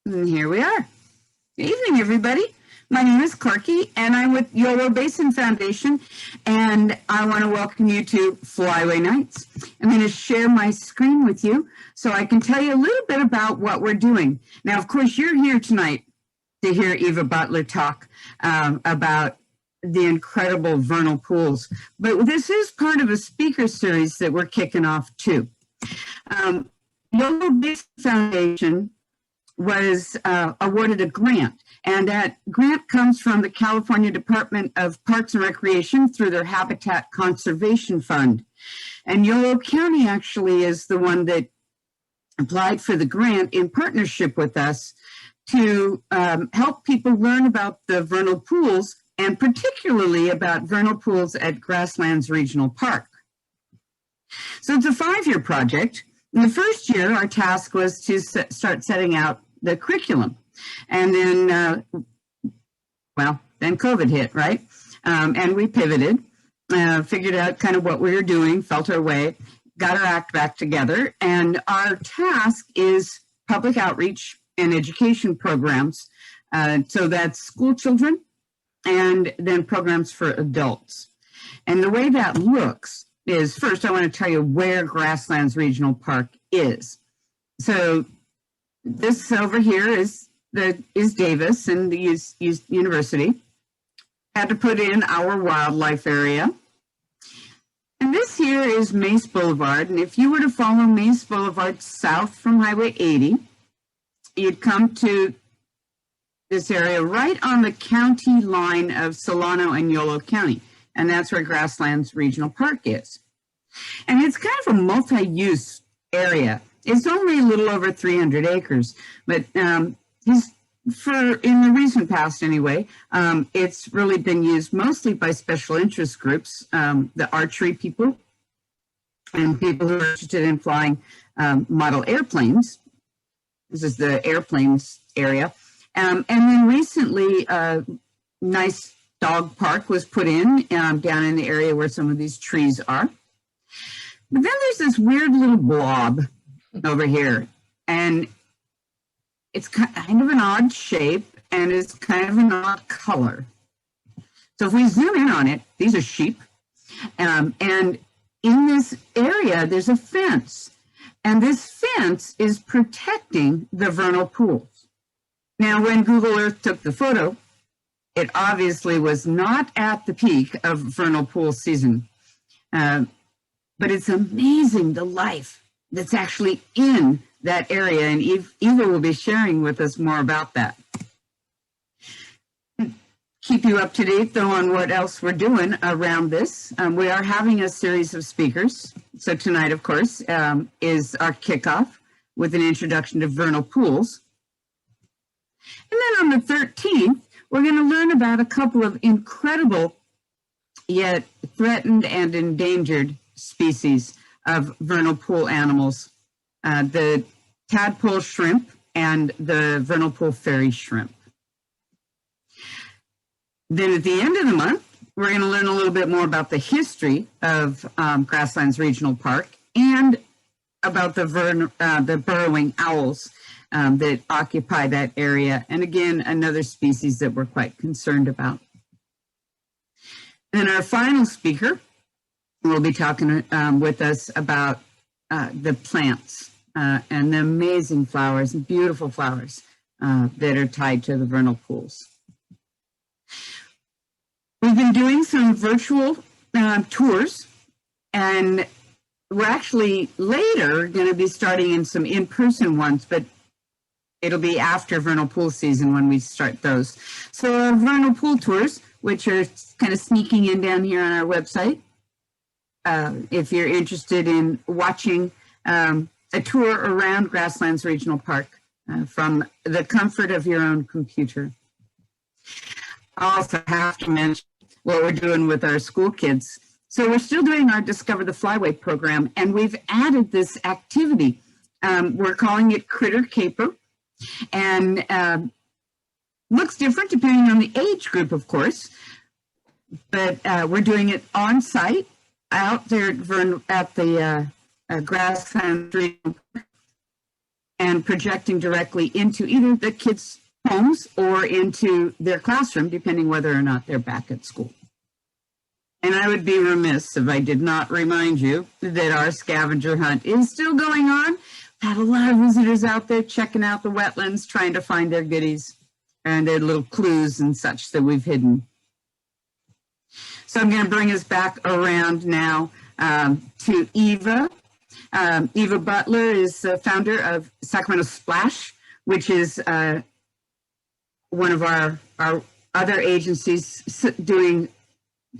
And here we are. Good evening, everybody. My name is Clarky, and I'm with Yolo Basin Foundation, and I want to welcome you to Flyway Nights. I'm going to share my screen with you so I can tell you a little bit about what we're doing. Now, of course, you're here tonight to hear Eva Butler talk about the incredible vernal pools, but this is part of a speaker series that we're kicking off too. Yolo Basin Foundation was awarded a grant, and that grant comes from the California Department of Parks and Recreation through their Habitat Conservation Fund. And Yolo County actually is the one that applied for the grant in partnership with us to help people learn about the vernal pools, and particularly about vernal pools at Grasslands Regional Park. So it's a 5-year project. In the first year, our task was to start setting out the curriculum. And then, then COVID hit, right? And we pivoted, figured out kind of what we were doing, felt our way, got our act back together. And our task is public outreach and education programs. So that's school children and then programs for adults. And the way that looks is, first, I want to tell you where Grasslands Regional Park is. So this over here is Davis and the University. Had to put in our wildlife area. And this here is Mace Boulevard. And if you were to follow Mace Boulevard south from Highway 80, you'd come to this area right on the county line of Solano and Yolo County. And that's where Grasslands Regional Park is. And it's kind of a multi-use area. It's only a little over 300 acres, but in the recent past anyway, it's really been used mostly by special interest groups, the archery people and people who are interested in flying model airplanes. This is the airplanes area. And then recently, nice dog park was put in down in the area where some of these trees are. But then there's this weird little blob over here, and it's kind of an odd shape, and it's kind of an odd color. So if we zoom in on it, these are sheep, and in this area, there's a fence, and this fence is protecting the vernal pools. Now, when Google Earth took the photo, it obviously was not at the peak of vernal pool season, but it's amazing the life that's actually in that area, and Eva will be sharing with us more about that. Keep you up to date, though, on what else we're doing around this. We are having a series of speakers. So tonight, of course, is our kickoff with an introduction to vernal pools. And then on the 13th, we're going to learn about a couple of incredible yet threatened and endangered species of vernal pool animals, the tadpole shrimp and the vernal pool fairy shrimp. Then at the end of the month, we're going to learn a little bit more about the history of Grasslands Regional Park and about the burrowing owls that occupy that area. And again, another species that we're quite concerned about. And our final speaker will be talking with us about the plants and the amazing flowers and beautiful flowers that are tied to the vernal pools. We've been doing some virtual tours, and we're actually later going to be starting in some in-person ones, but it'll be after vernal pool season when we start those. So our vernal pool tours, which are kind of sneaking in down here on our website, if you're interested in watching a tour around Grasslands Regional Park from the comfort of your own computer. I also have to mention what we're doing with our school kids. So we're still doing our Discover the Flyway program, and we've added this activity. We're calling it Critter Caper, and looks different depending on the age group, of course, but we're doing it on site out there at the Grasslands Regional Park. and projecting directly into either the kids' homes or into their classroom, depending whether or not they're back at school. And I would be remiss if I did not remind you that our scavenger hunt is still going on. Had a lot of visitors out there checking out the wetlands, trying to find their goodies and their little clues and such that we've hidden. So I'm going to bring us back around now to Eva. Eva Butler is the founder of Sacramento Splash, which is one of our other agencies doing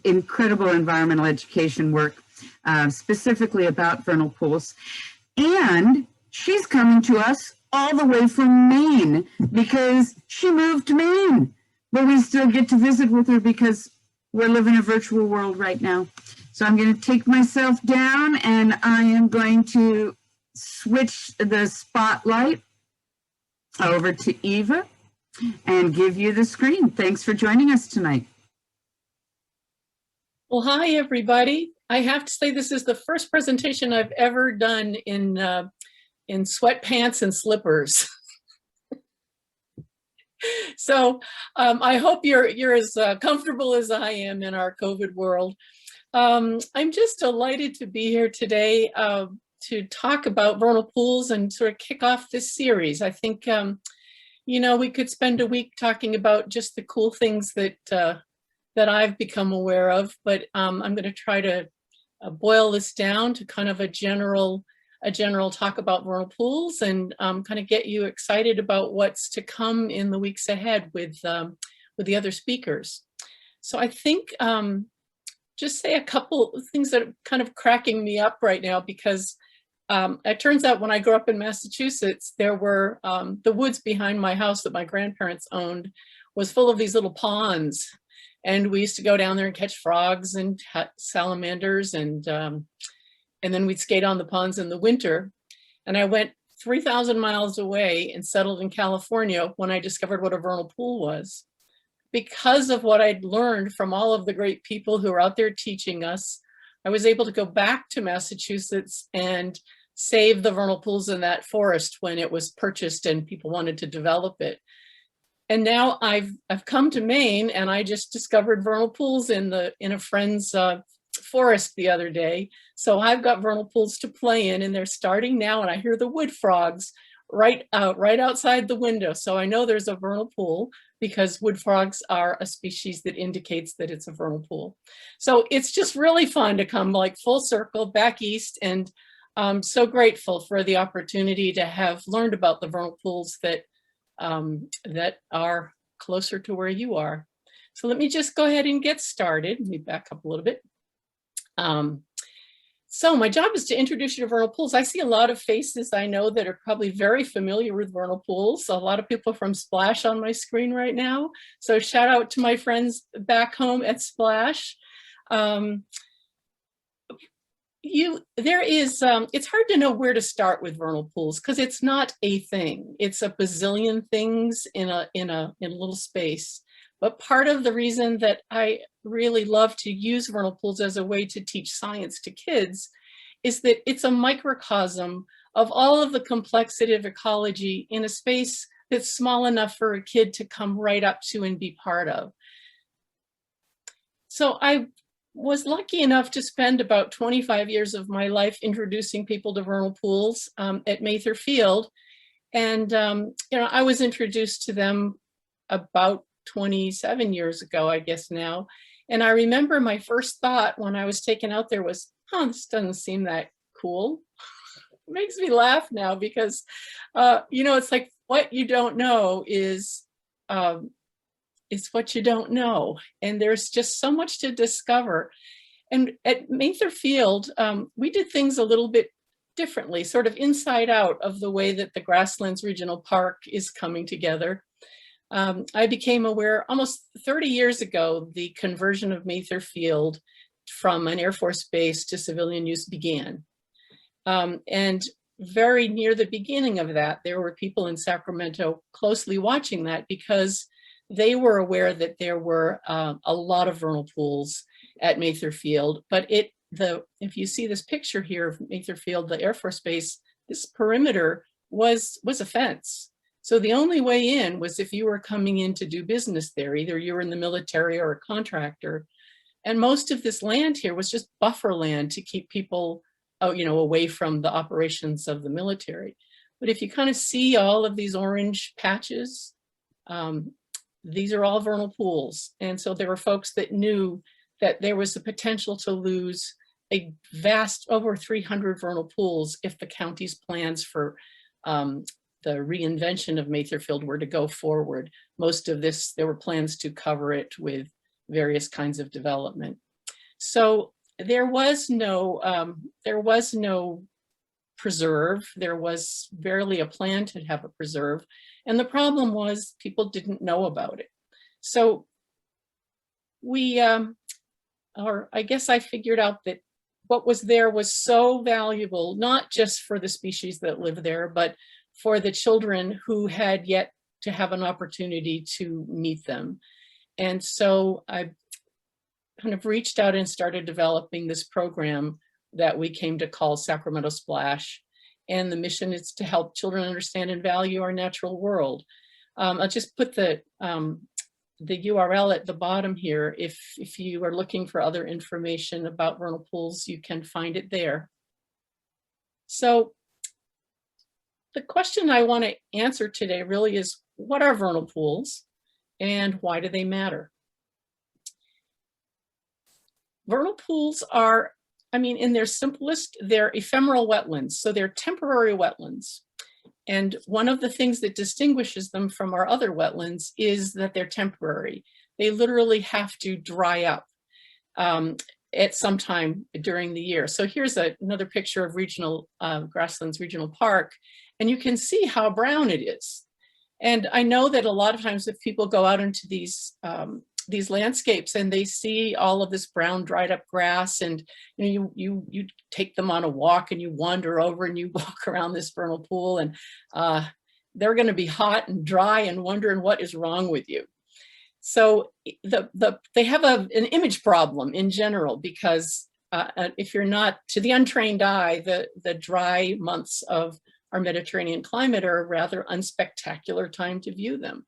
incredible environmental education work, specifically about vernal pools. And she's coming to us all the way from Maine because she moved to Maine, but we still get to visit with her because we're living a virtual world right now. So I'm going to take myself down and I am going to switch the spotlight over to Eva and give you the screen. Thanks for joining us tonight. Well, hi, everybody. I have to say this is the first presentation I've ever done in sweatpants and slippers. So I hope you're as comfortable as I am in our COVID world. I'm just delighted to be here today to talk about vernal pools and sort of kick off this series. I think, you know, we could spend a week talking about just the cool things that I've become aware of, but I'm going to try to boil this down to kind of a general talk about vernal pools and kind of get you excited about what's to come in the weeks ahead with the other speakers. So I think just say a couple of things that are kind of cracking me up right now, because it turns out when I grew up in Massachusetts, there were the woods behind my house that my grandparents owned was full of these little ponds. And we used to go down there and catch frogs and salamanders, and then we'd skate on the ponds in the winter. And I went 3,000 miles away and settled in California when I discovered what a vernal pool was. Because of what I'd learned from all of the great people who are out there teaching us, I was able to go back to Massachusetts and save the vernal pools in that forest when it was purchased and people wanted to develop it. And now I've come to Maine, and I just discovered vernal pools in a friend's forest the other day. So I've got vernal pools to play in, and they're starting now. And I hear the wood frogs right outside the window. So I know there's a vernal pool because wood frogs are a species that indicates that it's a vernal pool. So it's just really fun to come like full circle back east, and I'm so grateful for the opportunity to have learned about the vernal pools that are closer to where you are. So let me just go ahead and get started. Let me back up a little bit. So my job is to introduce you to vernal pools. I see a lot of faces I know that are probably very familiar with vernal pools. A lot of people from Splash on my screen right now. So shout out to my friends back home at Splash. It's hard to know where to start with vernal pools because it's not a thing. It's a bazillion things in a little space. But part of the reason that I really love to use vernal pools as a way to teach science to kids is that it's a microcosm of all of the complexity of ecology in a space that's small enough for a kid to come right up to and be part of. So I was lucky enough to spend about 25 years of my life introducing people to vernal pools at Matherfield. And, you know, I was introduced to them about 27 years ago, I guess now. And I remember my first thought when I was taken out there was, oh, this doesn't seem that cool. It makes me laugh now because, you know, it's like what you don't know is what you don't know. And there's just so much to discover. And at Matherfield, we did things a little bit differently, sort of inside out of the way that the Grasslands Regional Park is coming together. I became aware almost 30 years ago, the conversion of Matherfield from an Air Force base to civilian use began. And very near the beginning of that, there were people in Sacramento closely watching that because they were aware that there were a lot of vernal pools at Matherfield. But if you see this picture here of Matherfield, the Air Force base, this perimeter was a fence. So the only way in was if you were coming in to do business there, either you were in the military or a contractor. And most of this land here was just buffer land to keep people, away from the operations of the military. But if you kind of see all of these orange patches, these are all vernal pools. And so there were folks that knew that there was the potential to lose a vast, over 300 vernal pools if the county's plans for the reinvention of Matherfield were to go forward. Most of this, there were plans to cover it with various kinds of development. So there was no preserve. There was barely a plan to have a preserve. And the problem was people didn't know about it. So I guess I figured out that what was there was so valuable, not just for the species that live there, but for the children who had yet to have an opportunity to meet them. And so I kind of reached out and started developing this program that we came to call Sacramento Splash. And the mission is to help children understand and value our natural world. I'll just put the URL at the bottom here. If you are looking for other information about vernal pools, you can find it there. So the question I want to answer today really is, what are vernal pools and why do they matter? Vernal pools are, in their simplest, they're ephemeral wetlands. So they're temporary wetlands. And one of the things that distinguishes them from our other wetlands is that they're temporary. They literally have to dry up at some time during the year. So here's another picture of regional Grasslands Regional Park, and you can see how brown it is. And I know that a lot of times if people go out into these landscapes and they see all of this brown dried up grass, and you take them on a walk and you wander over and you walk around this vernal pool, and they're going to be hot and dry and wondering what is wrong with you. So they have an image problem in general, because if you're not, to the untrained eye, the dry months of our Mediterranean climate are a rather unspectacular time to view them.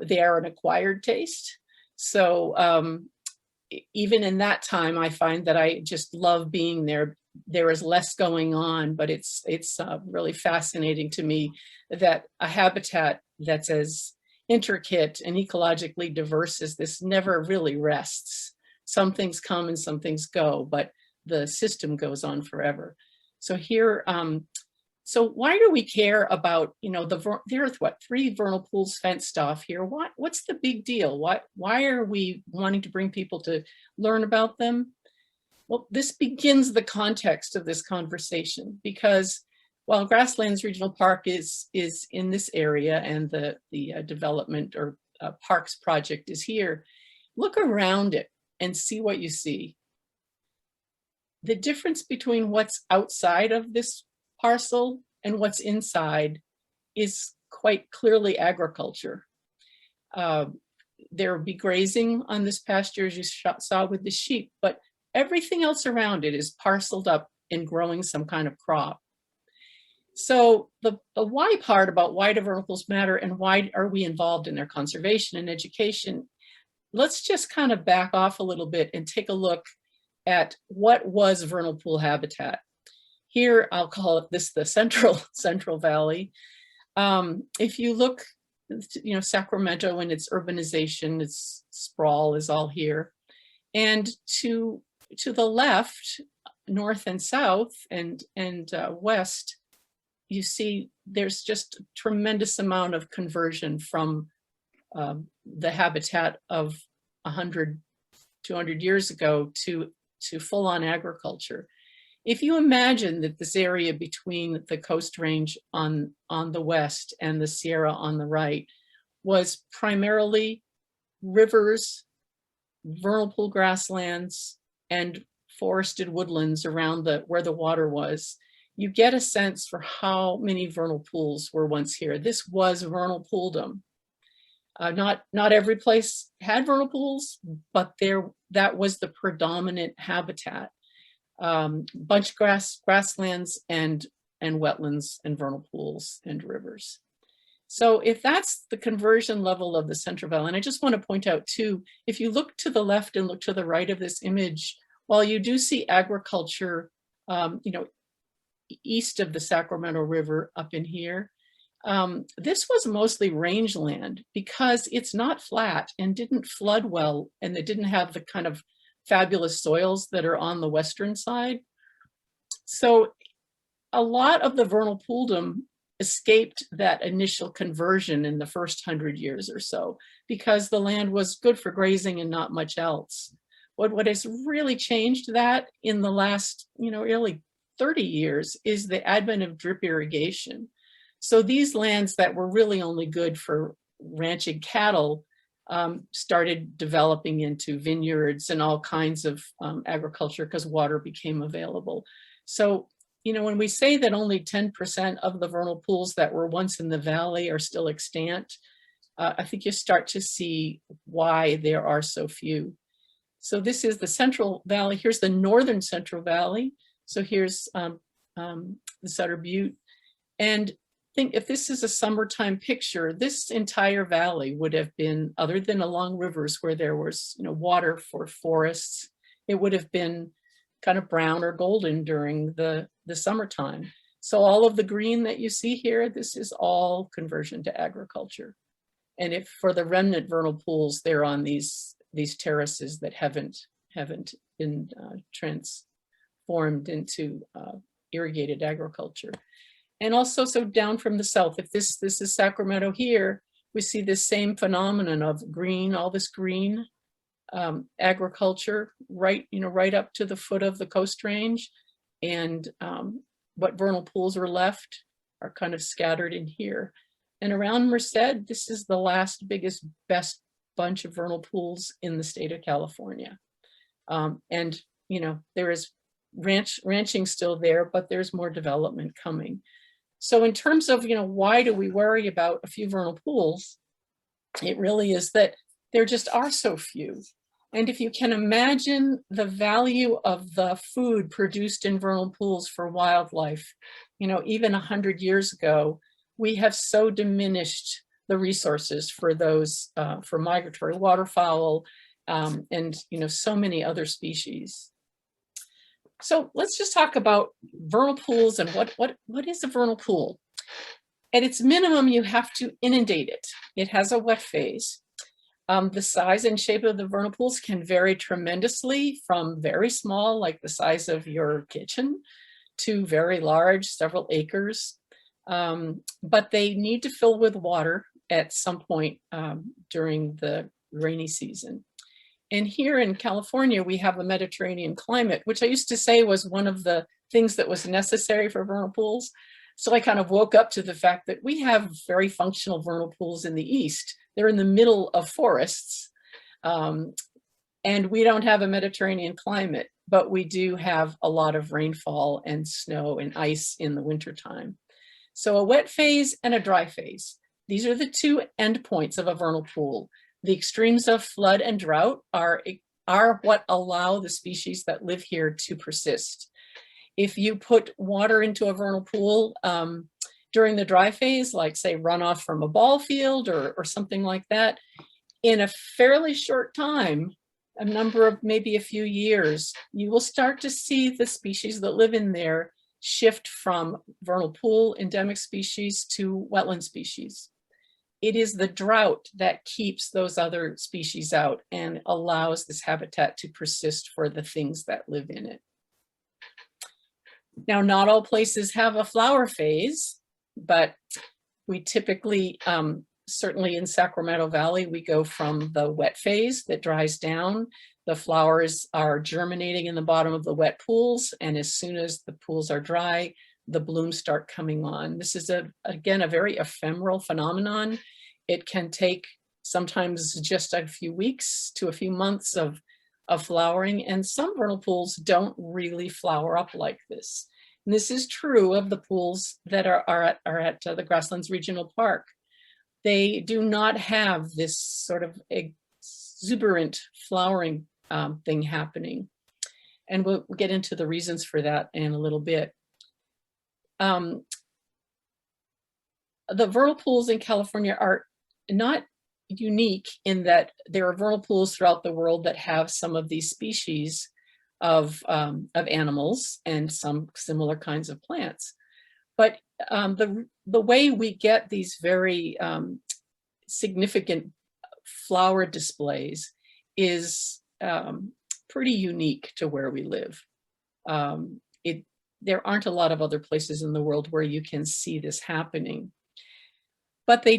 They are an acquired taste. So even in that time, I find that I just love being there. There is less going on, but it's really fascinating to me that a habitat that's as intricate and ecologically diverse as this never really rests. Some things come and some things go, but the system goes on forever. So here, so why do we care about, there's 3 vernal pools fenced off here? What's the big deal? Why are we wanting to bring people to learn about them? Well, this begins the context of this conversation, because while Grasslands Regional Park is in this area and the development or parks project is here, look around it and see what you see. The difference between what's outside of this parcel and what's inside is quite clearly agriculture. There will be grazing on this pasture, as you saw with the sheep, but everything else around it is parceled up and growing some kind of crop. So the why part about why do vernal pools matter and why are we involved in their conservation and education, let's just kind of back off a little bit and take a look at what was vernal pool habitat. Here, I'll call it the Central Valley. If you look, Sacramento and its urbanization, its sprawl is all here. And to the left, north and south and west, you see there's just a tremendous amount of conversion from the habitat of 100, 200 years ago to full-on agriculture. If you imagine that this area between the Coast Range on the west and the Sierra on the right was primarily rivers, vernal pool grasslands, and forested woodlands around where the water was, you get a sense for how many vernal pools were once here. This was vernal pooldom. Not every place had vernal pools, but that was the predominant habitat. Bunch grasslands and and wetlands and vernal pools and rivers. So if that's the conversion level of the Central Valley, and I just want to point out too, if you look to the left and look to the right of this image, while you do see agriculture, east of the Sacramento River up in here, this was mostly rangeland because it's not flat and didn't flood well, and it didn't have the kind of fabulous soils that are on the western side. So a lot of the vernal pooldom escaped that initial conversion in the first 100 years or so because the land was good for grazing and not much else. What has really changed that in the last, really 30 years is the advent of drip irrigation. So these lands that were really only good for ranching cattle started developing into vineyards and all kinds of agriculture because water became available. So, when we say that only 10% of the vernal pools that were once in the valley are still extant, I think you start to see why there are so few. So this is the Central Valley. Here's the northern Central Valley. So here's the Sutter Butte. And think if this is a summertime picture, this entire valley would have been, other than along rivers where there was water for forests, it would have been kind of brown or golden during the summertime. So all of the green that you see here, this is all conversion to agriculture. And if for the remnant vernal pools, they're on these terraces that haven't been transformed into irrigated agriculture. And also, so down from the south, if this is Sacramento here, we see this same phenomenon of green, all this green agriculture right up to the foot of the Coast Range. And what vernal pools are left are kind of scattered in here. And around Merced, this is the last biggest, best bunch of vernal pools in the state of California. And there is ranching still there, but there's more development coming. So in terms of, why do we worry about a few vernal pools? It really is that there just are so few. And if you can imagine the value of the food produced in vernal pools for wildlife, even 100 years ago, we have so diminished the resources for those, for migratory waterfowl, and so many other species. So let's just talk about vernal pools and what is a vernal pool? At its minimum, you have to inundate it. It has a wet phase. The size and shape of the vernal pools can vary tremendously from very small, like the size of your kitchen, to very large, several acres. But they need to fill with water at some point during the rainy season. And here in California, we have a Mediterranean climate, which I used to say was one of the things that was necessary for vernal pools. So I kind of woke up to the fact that we have very functional vernal pools in the east. They're in the middle of forests, and we don't have a Mediterranean climate, but we do have a lot of rainfall and snow and ice in the wintertime. So a wet phase and a dry phase. These are the two endpoints of a vernal pool. The extremes of flood and drought are what allow the species that live here to persist. If you put water into a vernal pool during the dry phase, like say runoff from a ball field or something like that, in a fairly short time, a number of maybe a few years, you will start to see the species that live in there shift from vernal pool endemic species to wetland species. It is the drought that keeps those other species out and allows this habitat to persist for the things that live in it. Now, not all places have a flower phase, but we typically, certainly in Sacramento Valley, we go from the wet phase that dries down. The flowers are germinating in the bottom of the wet pools, and as soon as the pools are dry, the blooms start coming on. This is, again, a very ephemeral phenomenon. It can take sometimes just a few weeks to a few months of flowering, and some vernal pools don't really flower up like this. And this is true of the pools that are at the Grasslands Regional Park. They do not have this sort of exuberant flowering thing happening. And we'll get into the reasons for that in a little bit. The vernal pools in California are not unique in that there are vernal pools throughout the world that have some of these species of animals and some similar kinds of plants. But the way we get these very significant flower displays is pretty unique to where we live. There aren't a lot of other places in the world where you can see this happening. But they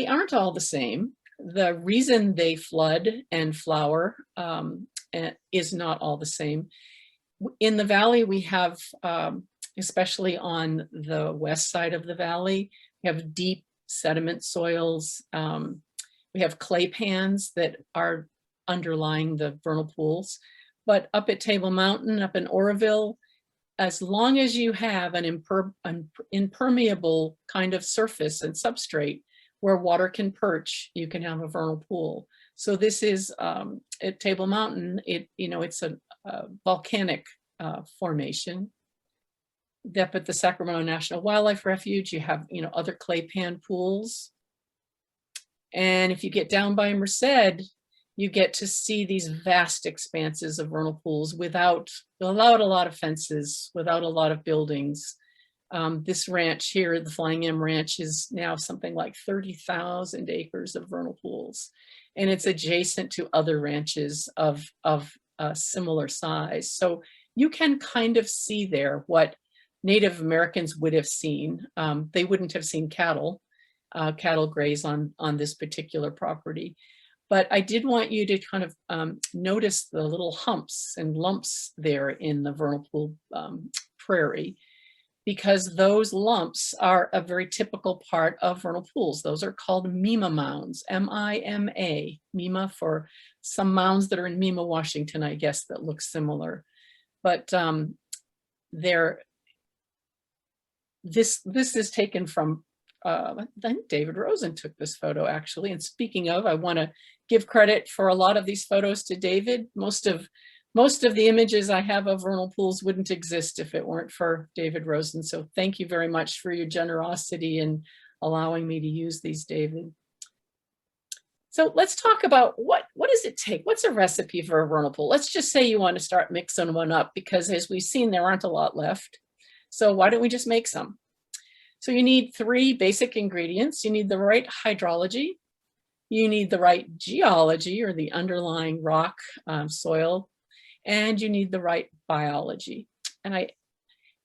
aren't all the same. The reason they flood and flower is not all the same. In the valley, we have, especially on the west side of the valley, we have deep sediment soils. We have clay pans that are underlying the vernal pools. But up at Table Mountain, up in Oroville, as long as you have an impermeable kind of surface and substrate where water can perch, you can have a vernal pool. So this is at Table Mountain. It's a volcanic formation. Up at the Sacramento National Wildlife Refuge, you have other clay pan pools. And if you get down by Merced, you get to see these vast expanses of vernal pools without a lot of fences, without a lot of buildings. This ranch here, the Flying M Ranch, is now something like 30,000 acres of vernal pools. And it's adjacent to other ranches of similar size. So you can kind of see there what Native Americans would have seen. They wouldn't have seen cattle. Cattle graze on this particular property. But I did want you to kind of notice the little humps and lumps there in the vernal pool prairie, because those lumps are a very typical part of vernal pools. Those are called Mema Mounds, M-I-M-A, Mema, for some mounds that are in Mema, Washington, I guess, that look similar. But this is taken from, I think David Rosen took this photo actually. And speaking of, I want to give credit for a lot of these photos to David. Most of the images I have of vernal pools wouldn't exist if it weren't for David Rosen. So thank you very much for your generosity in allowing me to use these, David. So let's talk about what does it take? What's a recipe for a vernal pool? Let's just say you want to start mixing one up, because as we've seen, there aren't a lot left. So why don't we just make some? So you need 3 basic ingredients. You need the right hydrology. You need the right geology, or the underlying rock, soil, and you need the right biology. And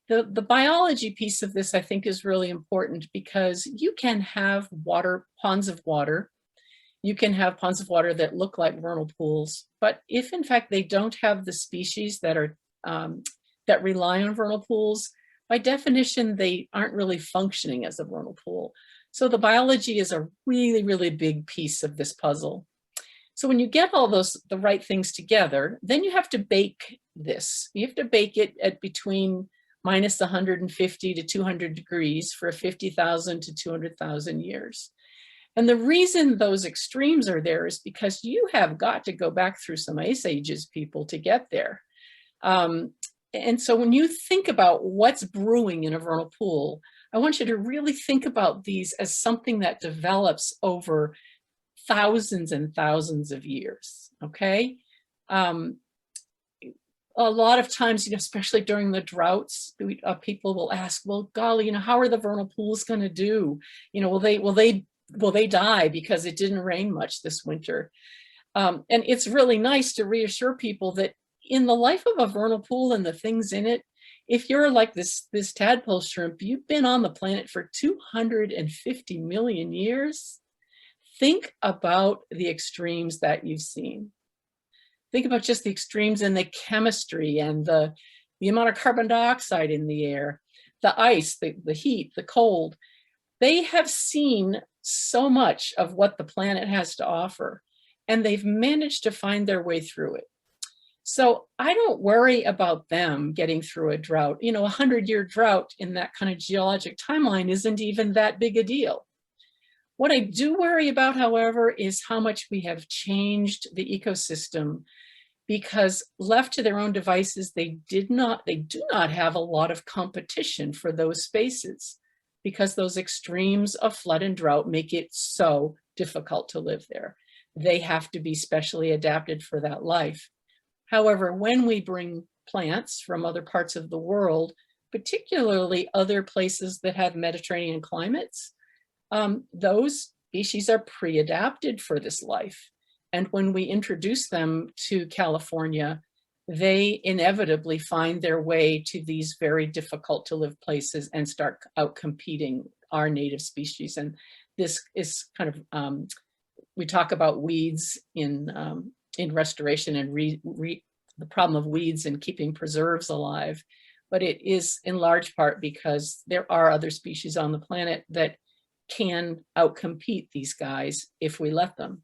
the biology piece of this, I think, is really important, because you can have ponds of water. You can have ponds of water that look like vernal pools, but if in fact they don't have the species that are that rely on vernal pools, by definition, they aren't really functioning as a vernal pool. So the biology is a really, really big piece of this puzzle. So when you get all the right things together, then you have to bake this. You have to bake it at between minus 150 to 200 degrees for 50,000 to 200,000 years. And the reason those extremes are there is because you have got to go back through some ice ages, people, to get there. And so when you think about what's brewing in a vernal pool, I want you to really think about these as something that develops over thousands and thousands of years, okay? A lot of times, especially during the droughts, people will ask, well, golly, how are the vernal pools going to do? Will they die because it didn't rain much this winter? And it's really nice to reassure people that in the life of a vernal pool and the things in it, if you're like this tadpole shrimp, you've been on the planet for 250 million years. Think about the extremes that you've seen. Think about just the extremes in the chemistry and the amount of carbon dioxide in the air, the ice, the heat, the cold. They have seen so much of what the planet has to offer, and they've managed to find their way through it. So I don't worry about them getting through a drought. A 100-year drought in that kind of geologic timeline isn't even that big a deal. What I do worry about, however, is how much we have changed the ecosystem, because left to their own devices, they do not have a lot of competition for those spaces, because those extremes of flood and drought make it so difficult to live there. They have to be specially adapted for that life. However, when we bring plants from other parts of the world, particularly other places that have Mediterranean climates, those species are pre-adapted for this life. And when we introduce them to California, they inevitably find their way to these very difficult to live places and start out competing our native species. And this is kind of, we talk about weeds in restoration and the problem of weeds and keeping preserves alive. But it is in large part because there are other species on the planet that can outcompete these guys if we let them.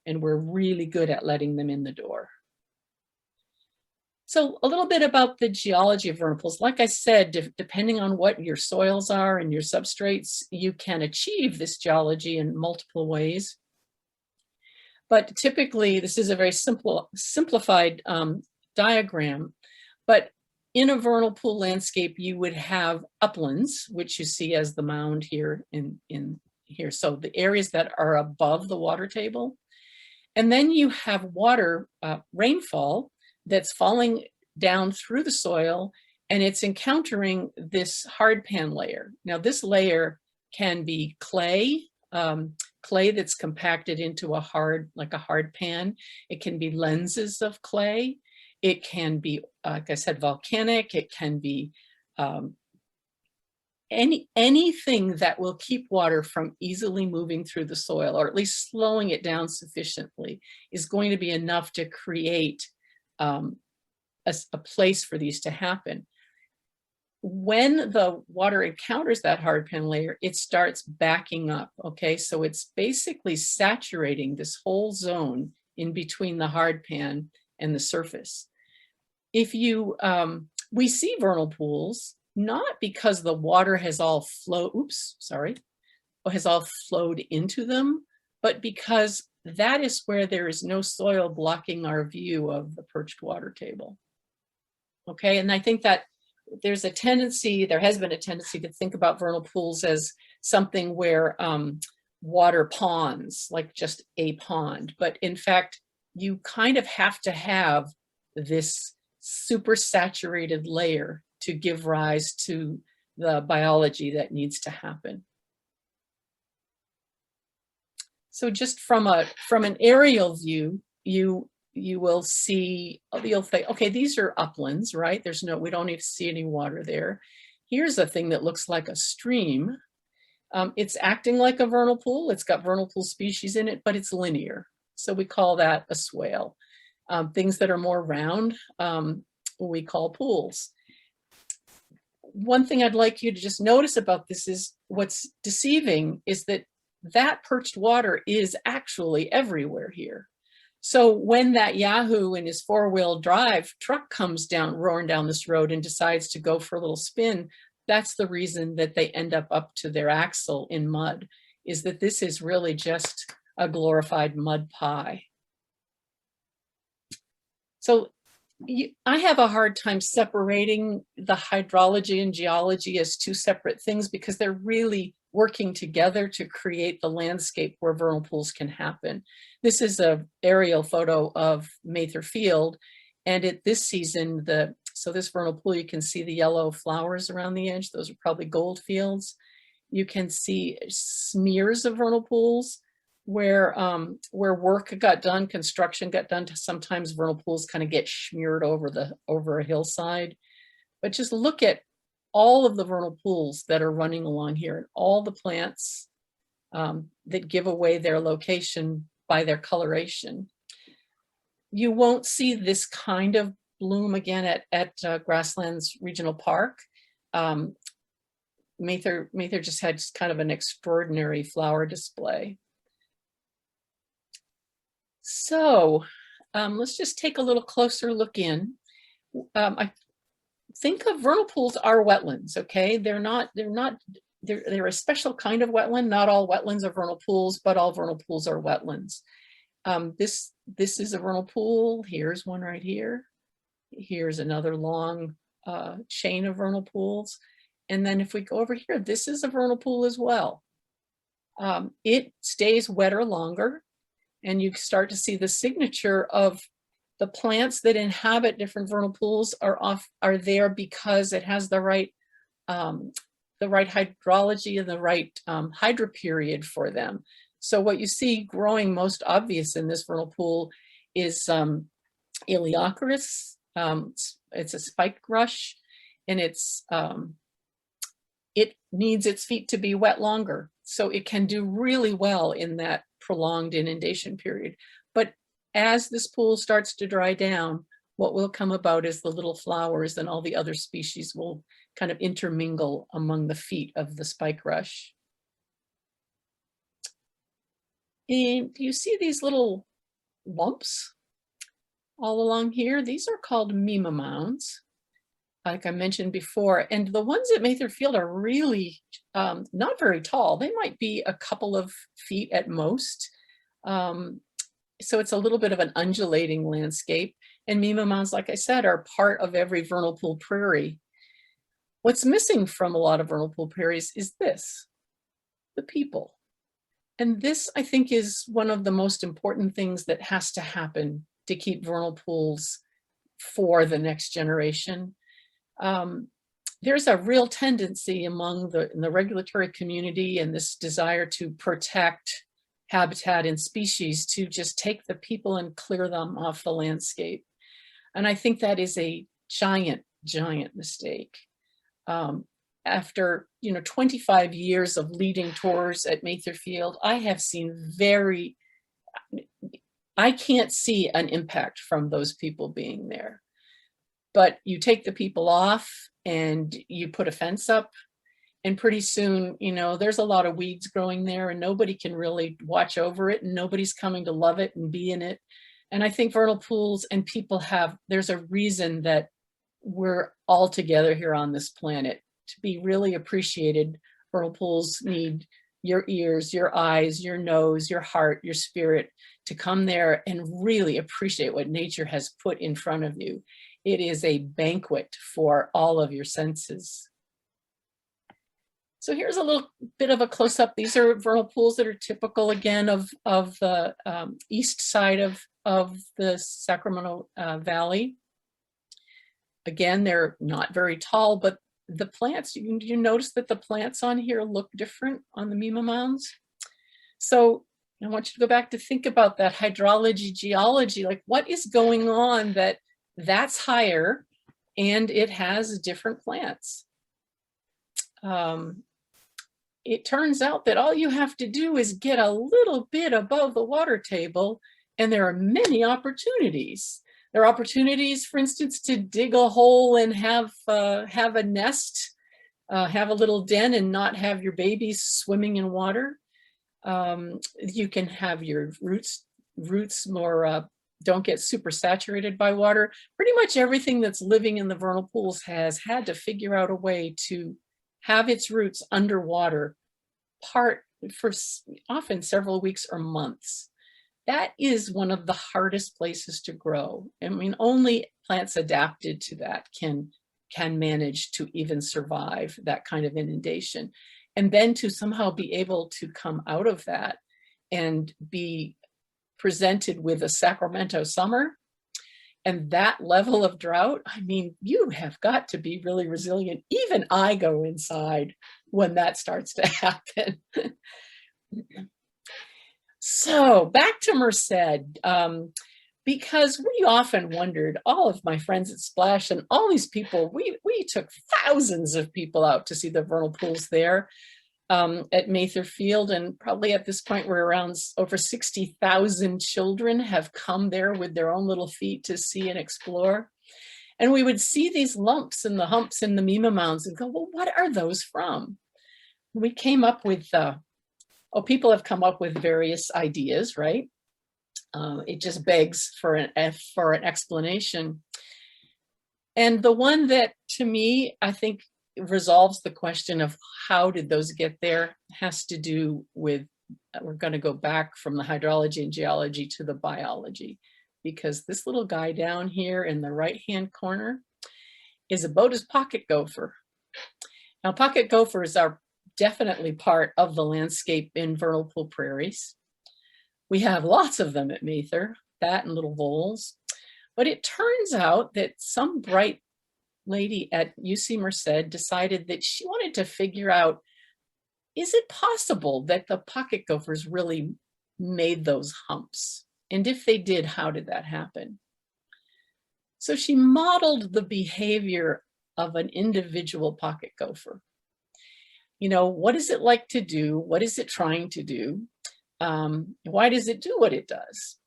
And we're really good at letting them in the door. So a little bit about the geology of vernal pools. Like I said, depending on what your soils are and your substrates, you can achieve this geology in multiple ways. But typically, this is a very simplified diagram. But in a vernal pool landscape, you would have uplands, which you see as the mound here in here. So the areas that are above the water table. And then you have water, rainfall, that's falling down through the soil, and it's encountering this hard pan layer. Now, this layer can be clay, clay that's compacted into a hard pan. It can be lenses of clay. It can be, like I said, volcanic. It can be anything that will keep water from easily moving through the soil, or at least slowing it down sufficiently, is going to be enough to create a place for these to happen. When the water encounters that hard pan layer, it starts backing up, okay? So it's basically saturating this whole zone in between the hard pan and the surface. If you, we see vernal pools, not because the water has all flowed into them, but because that is where there is no soil blocking our view of the perched water table. Okay, and I think that there has been a tendency to think about vernal pools as something where water ponds, like just a pond. But in fact, you kind of have to have this super saturated layer to give rise to the biology that needs to happen. So just from an aerial view, you will see, you'll think, okay, these are uplands, right? We don't need to see any water there. Here's a thing that looks like a stream. It's acting like a vernal pool. It's got vernal pool species in it, but it's linear. So we call that a swale. Things that are more round, we call pools. One thing I'd like you to just notice about this is what's deceiving is that perched water is actually everywhere here. So when that Yahoo in his four-wheel drive truck comes down, roaring down this road and decides to go for a little spin, that's the reason that they end up to their axle in mud, is that this is really just a glorified mud pie. So I have a hard time separating the hydrology and geology as two separate things, because they're really working together to create the landscape where vernal pools can happen. This is an aerial photo of Matherfield, and this season, so this vernal pool, you can see the yellow flowers around the edge. Those are probably gold fields. You can see smears of vernal pools where work got done, construction got done. Sometimes vernal pools kind of get smeared over a hillside. But just look at all of the vernal pools that are running along here, and all the plants that give away their location by their coloration. You won't see this kind of bloom again at Grasslands Regional Park. Mather just had kind of an extraordinary flower display. So let's just take a little closer look in. I think of vernal pools are wetlands, okay? They're a special kind of wetland. Not all wetlands are vernal pools, but all vernal pools are wetlands. This is a vernal pool. Here's one right here. Here's another long chain of vernal pools. And then if we go over here, this is a vernal pool as well. It stays wetter longer, and you start to see the signature of the plants that inhabit different vernal pools are there because it has the right hydrology and the right hydroperiod for them. So what you see growing most obvious in this vernal pool is Elaeocharis. It's a spike rush, and it needs its feet to be wet longer. So it can do really well in that prolonged inundation period. But as this pool starts to dry down, what will come about is the little flowers, and all the other species will kind of intermingle among the feet of the spike rush. And you see these little lumps all along here? These are called Mema Mounds, like I mentioned before. And the ones at Matherfield are really not very tall. They might be a couple of feet at most. So it's a little bit of an undulating landscape. And Mema Mounds, like I said, are part of every vernal pool prairie. What's missing from a lot of vernal pool prairies is this, the people. And this, I think, is one of the most important things that has to happen to keep vernal pools for the next generation. There's a real tendency among the regulatory community and this desire to protect habitat and species to just take the people and clear them off the landscape. And I think that is a giant, giant mistake. After 25 years of leading tours at Matherfield, I have seen I can't see an impact from those people being there. But you take the people off and you put a fence up, and pretty soon, there's a lot of weeds growing there, and nobody can really watch over it, and nobody's coming to love it and be in it. And I think vernal pools and people there's a reason that we're all together here on this planet. To be really appreciated, vernal pools need your ears, your eyes, your nose, your heart, your spirit to come there and really appreciate what nature has put in front of you. It is a banquet for all of your senses. So here's a little bit of a close-up. These are vernal pools that are typical, again, of the east side of the Sacramento Valley. Again, they're not very tall, but the plants, you notice that the plants on here look different on the Mema Mounds. So I want you to go back to think about that hydrology, geology, like what is going on that's higher and it has different plants. It turns out that all you have to do is get a little bit above the water table, and there are many opportunities. There are opportunities, for instance, to dig a hole and have a nest, have a little den and not have your babies swimming in water. You can have your roots more, don't get super saturated by water. Pretty much everything that's living in the vernal pools has had to figure out a way to have its roots underwater for often several weeks or months. That is one of the hardest places to grow. I mean, only plants adapted to that can manage to even survive that kind of inundation. And then to somehow be able to come out of that and be presented with a Sacramento summer and that level of drought, I mean, you have got to be really resilient. Even I go inside when that starts to happen. So back to Merced, because we often wondered, all of my friends at Splash and all these people, we took thousands of people out to see the vernal pools there at Matherfield, and probably at this point we're around over 60,000 children have come there with their own little feet to see and explore. And we would see these lumps and the humps in the Mema Mounds and go, well, what are those from? We came up with people have come up with various ideas, right? It just begs for an explanation. And the one that, to me, I think resolves the question of how did those get there has to do with we're going to go back from the hydrology and geology to the biology, because this little guy down here in the right-hand corner is a Boda's pocket gopher. Now, pocket gophers are definitely part of the landscape in vernal pool prairies. We have lots of them at Mather, that and little voles. But it turns out that some bright lady at UC Merced decided that she wanted to figure out, is it possible that the pocket gophers really made those humps? And if they did, how did that happen? So she modeled the behavior of an individual pocket gopher. You know, what is it like to do? What is it trying to do? Why does it do what it does?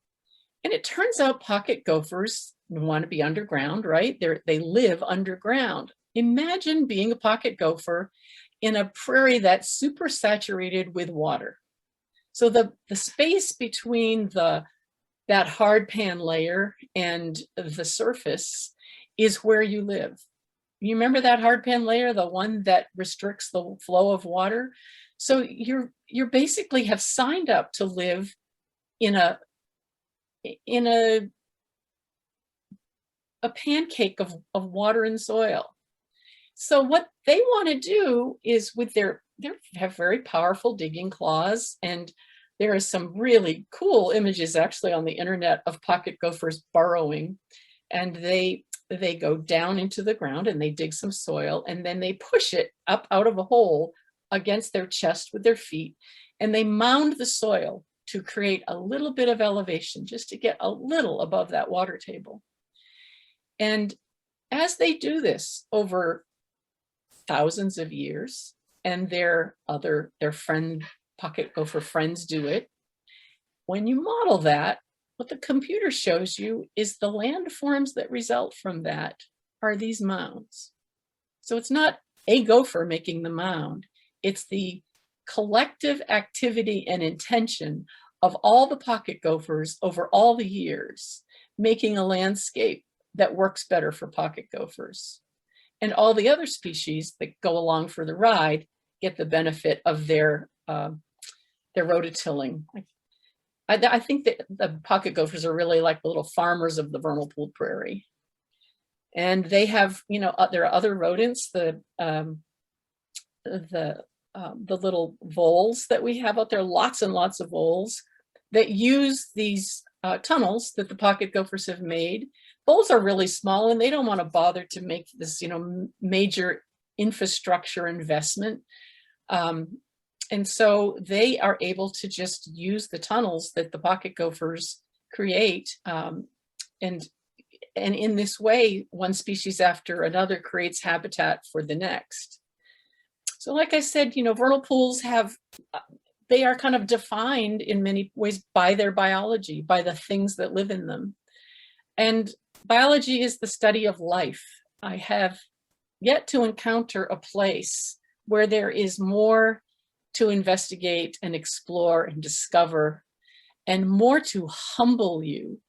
And it turns out pocket gophers want to be underground, right? They live underground. Imagine being a pocket gopher in a prairie that's super saturated with water. So the space between that hard pan layer and the surface is where you live. You remember that hard pan layer, the one that restricts the flow of water? So you're basically have signed up to live in a pancake of water and soil. So what they want to do is with they have very powerful digging claws, and there are some really cool images actually on the internet of pocket gophers burrowing, and they go down into the ground and they dig some soil, and then they push it up out of a hole against their chest with their feet, and they mound the soil to create a little bit of elevation just to get a little above that water table. And as they do this over thousands of years, and their pocket gopher friends do it, when you model that, what the computer shows you is the landforms that result from that are these mounds. So it's not a gopher making the mound, it's the collective activity and intention of all the pocket gophers over all the years, making a landscape that works better for pocket gophers. And all the other species that go along for the ride get the benefit of their rototilling. I think that the pocket gophers are really like the little farmers of the vernal pool prairie. And they have, you know, there are other rodents, the little voles that we have out there, lots and lots of voles that use these tunnels that the pocket gophers have made. Voles are really small and they don't want to bother to make this, you know, major infrastructure investment. And so they are able to just use the tunnels that the pocket gophers create. And in this way, one species after another creates habitat for the next. So like I said, you know, vernal pools they are kind of defined in many ways by their biology, by the things that live in them. And biology is the study of life. I have yet to encounter a place where there is more to investigate and explore and discover, and more to humble you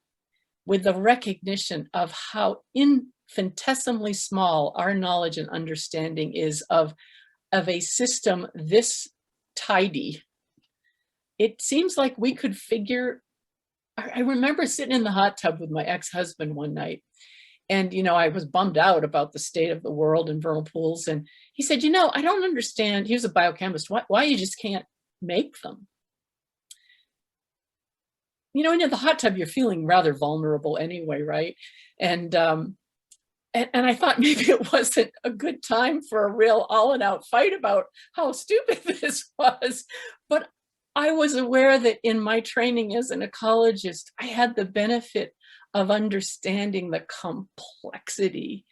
with the recognition of how infinitesimally small our knowledge and understanding is of a system this tidy. It seems like we could figure. I remember sitting in the hot tub with my ex-husband one night, and, you know, I was bummed out about the state of the world and vernal pools. And he said, you know, I don't understand. He was a biochemist. Why you just can't make them? You know, in the hot tub, you're feeling rather vulnerable anyway, right? And I thought maybe it wasn't a good time for a real all-out fight about how stupid this was. But I was aware that in my training as an ecologist, I had the benefit of understanding the complexity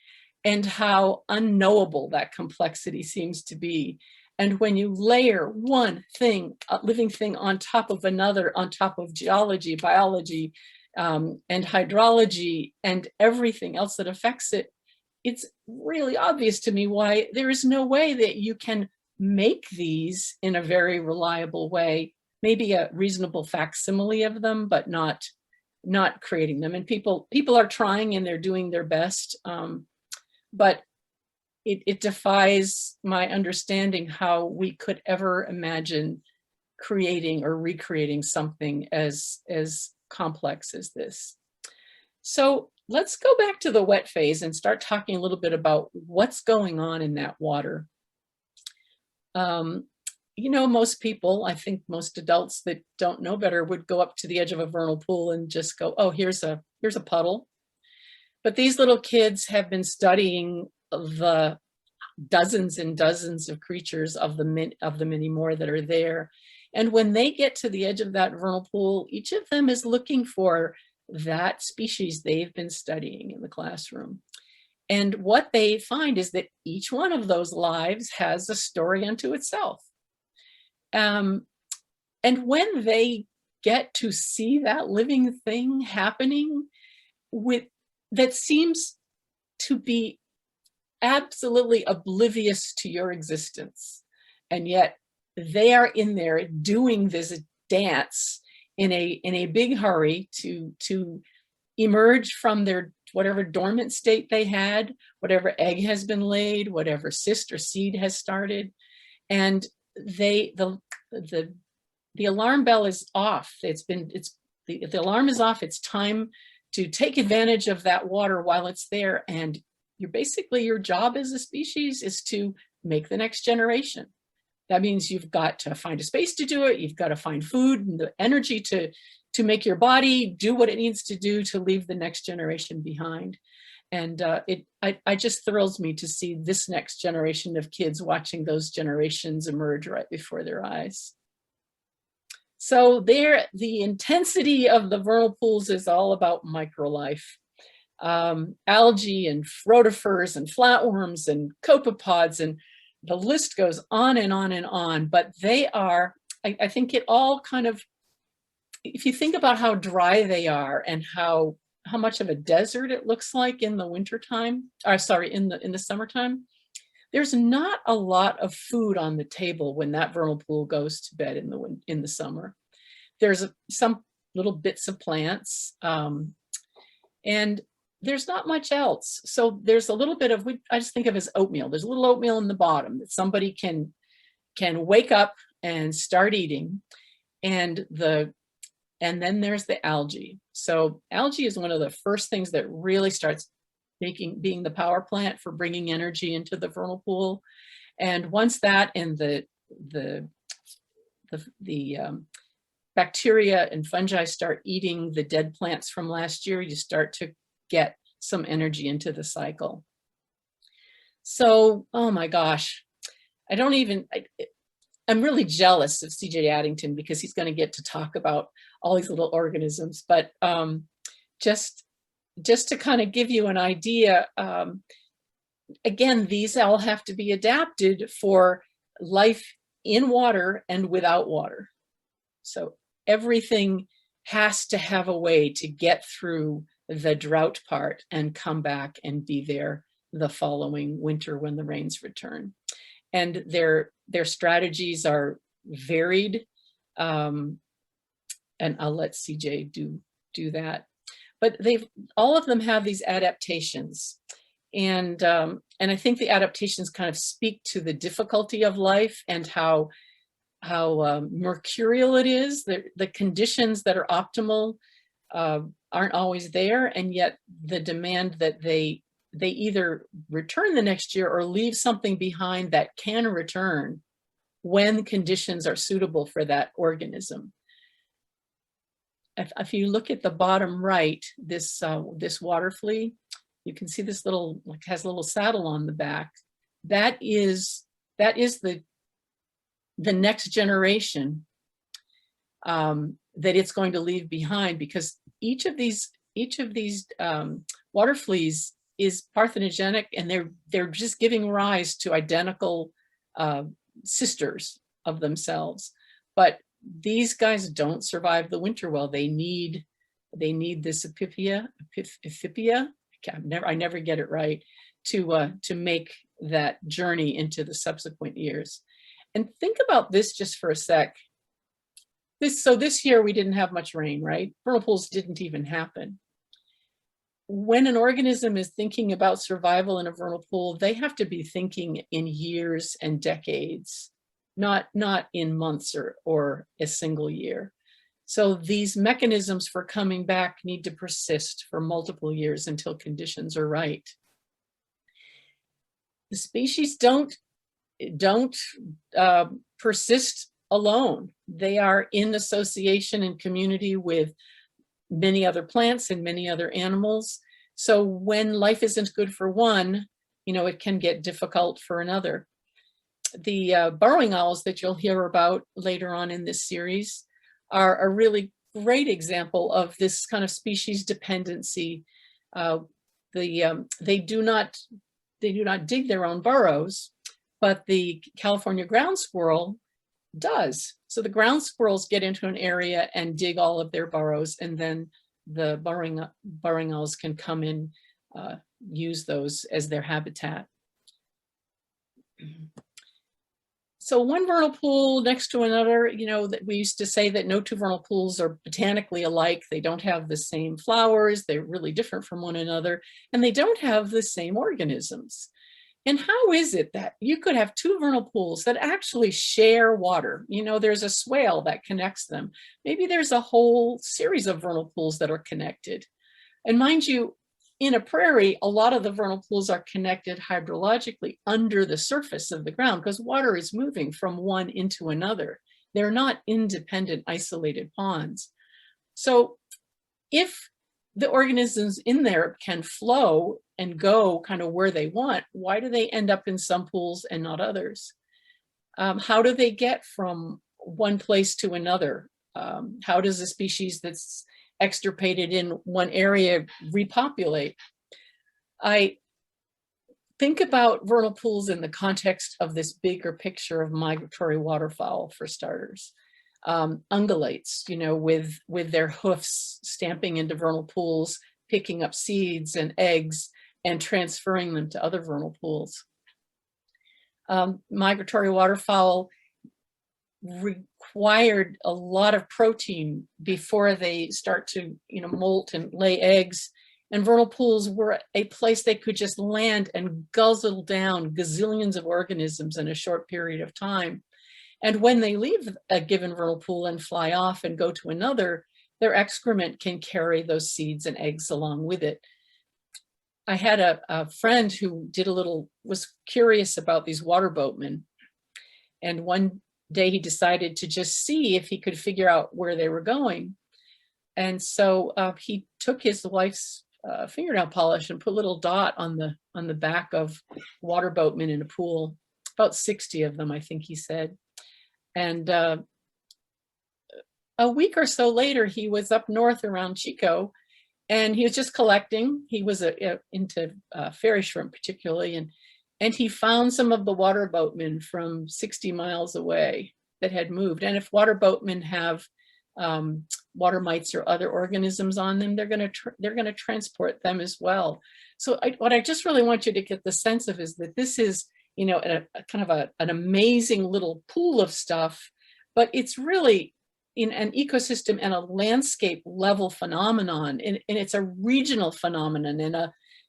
and how unknowable that complexity seems to be. And when you layer one thing, a living thing on top of another, on top of geology, biology, and hydrology, and everything else that affects it, it's really obvious to me why there is no way that you can make these in a very reliable way, maybe a reasonable facsimile of them, but not creating them. And people are trying and they're doing their best, but it defies my understanding how we could ever imagine creating or recreating something as complex as this. So let's go back to the wet phase and start talking a little bit about what's going on in that water. You know, most people, I think most adults that don't know better would go up to the edge of a vernal pool and just go, oh, here's a puddle. But these little kids have been studying the dozens and dozens of creatures of the many more that are there. And when they get to the edge of that vernal pool, each of them is looking for that species they've been studying in the classroom. And what they find is that each one of those lives has a story unto itself. And when they get to see that living thing happening that seems to be absolutely oblivious to your existence, and yet they are in there doing this dance in a big hurry to emerge from their whatever dormant state they had, whatever egg has been laid, whatever cyst or seed has started, and the alarm bell is off. The alarm is off. It's time to take advantage of that water while it's there, and your job as a species is to make the next generation. That means you've got to find a space to do it. You've got to find food and the energy to make your body do what it needs to do to leave the next generation behind. And it just thrills me to see this next generation of kids watching those generations emerge right before their eyes. So the intensity of the vernal pools is all about microlife. Algae and rotifers and flatworms and copepods, and the list goes on and on and on. But they are, I think it all kind of, if you think about how dry they are and how much of a desert it looks like in the wintertime, or sorry, in the summertime, there's not a lot of food on the table when that vernal pool goes to bed in the summer. There's some little bits of plants, and there's not much else. So there's a little bit of, I just think of as oatmeal. There's a little oatmeal in the bottom that somebody can wake up and start eating, and then there's the algae. So algae is one of the first things that really starts being the power plant for bringing energy into the vernal pool. And once that and the bacteria and fungi start eating the dead plants from last year, you start to get some energy into the cycle. So, oh my gosh, I'm really jealous of CJ Addington because he's going to get to talk about all these little organisms. But just to kind of give you an idea, again, these all have to be adapted for life in water and without water. So everything has to have a way to get through the drought part and come back and be there the following winter when the rains return. And their strategies are varied, and I'll let CJ do that. But all of them have these adaptations, and I think the adaptations kind of speak to the difficulty of life and how mercurial it is. The conditions that are optimal aren't always there, and yet the demand that they either return the next year or leave something behind that can return when conditions are suitable for that organism. If you look at the bottom right, this water flea, you can see this little, has a little saddle on the back. That is the next generation that it's going to leave behind, because each of these water fleas is parthenogenic, and they're just giving rise to identical sisters of themselves. But these guys don't survive the winter well. They need this ephippia. I never get it right, to make that journey into the subsequent years. And think about this just for a sec. This year we didn't have much rain, right? Vernal pools didn't even happen. When an organism is thinking about survival in a vernal pool, they have to be thinking in years and decades not in months or a single year. So these mechanisms for coming back need to persist for multiple years until conditions are right. The species don't persist alone. They are in association and community with many other plants and many other animals. So when life isn't good for one, it can get difficult for another. The burrowing owls that you'll hear about later on in this series are a really great example of this kind of species dependency. They do not dig their own burrows, but the California ground squirrel does. So the ground squirrels get into an area and dig all of their burrows, and then the burrowing owls can come in, use those as their habitat. So one vernal pool next to another, that we used to say that no two vernal pools are botanically alike. They don't have the same flowers. They're really different from one another, and they don't have the same organisms. And how is it that you could have two vernal pools that actually share water? There's a swale that connects them. Maybe there's a whole series of vernal pools that are connected. And mind you, in a prairie, a lot of the vernal pools are connected hydrologically under the surface of the ground because water is moving from one into another. They're not independent, isolated ponds. So if the organisms in there can flow and go kind of where they want, why do they end up in some pools and not others? How do they get from one place to another? How does a species that's extirpated in one area repopulate? I think about vernal pools in the context of this bigger picture of migratory waterfowl, for starters. Ungulates, with their hoofs stamping into vernal pools, picking up seeds and eggs and transferring them to other vernal pools. Migratory waterfowl required a lot of protein before they start to, molt and lay eggs. And vernal pools were a place they could just land and guzzle down gazillions of organisms in a short period of time. And when they leave a given vernal pool and fly off and go to another, their excrement can carry those seeds and eggs along with it. I had a friend who was curious about these water boatmen. And one day he decided to just see if he could figure out where they were going. And so he took his wife's fingernail polish and put a little dot on the back of water boatmen in a pool, about 60 of them, I think he said. And a week or so later, he was up north around Chico, and he was just collecting. He was into fairy shrimp particularly, and he found some of the water boatmen from 60 miles away that had moved. And if water boatmen have water mites or other organisms on them, they're going to transport them as well. So what I just really want you to get the sense of is that this is, a kind of an amazing little pool of stuff, but it's really in an ecosystem and a landscape level phenomenon, and it's a regional phenomenon.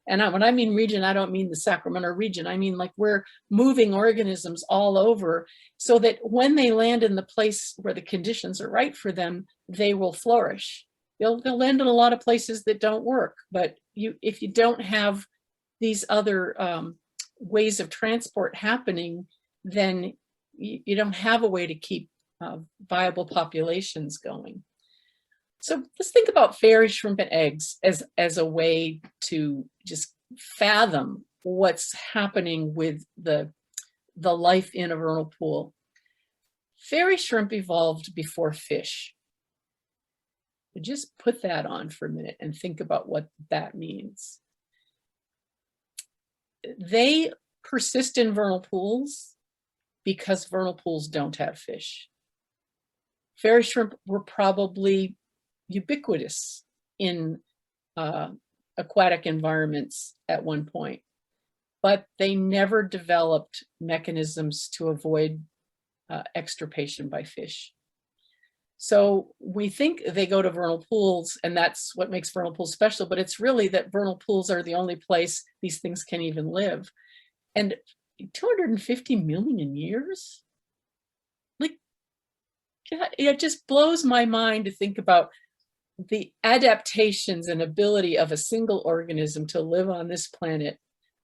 And when I mean region, I don't mean the Sacramento region. I mean, like, we're moving organisms all over so that when they land in the place where the conditions are right for them, they will flourish. They'll land in a lot of places that don't work, but if you don't have these other ways of transport happening, then you don't have a way to keep viable populations going. So let's think about fairy shrimp and eggs as a way to just fathom what's happening with the life in a vernal pool. Fairy shrimp evolved before fish. So just put that on for a minute and think about what that means. They persist in vernal pools because vernal pools don't have fish. Fairy shrimp were probably ubiquitous in aquatic environments at one point, but they never developed mechanisms to avoid extirpation by fish. So we think they go to vernal pools, and that's what makes vernal pools special, but it's really that vernal pools are the only place these things can even live. And 250 million years? it just blows my mind to think about the adaptations and ability of a single organism to live on this planet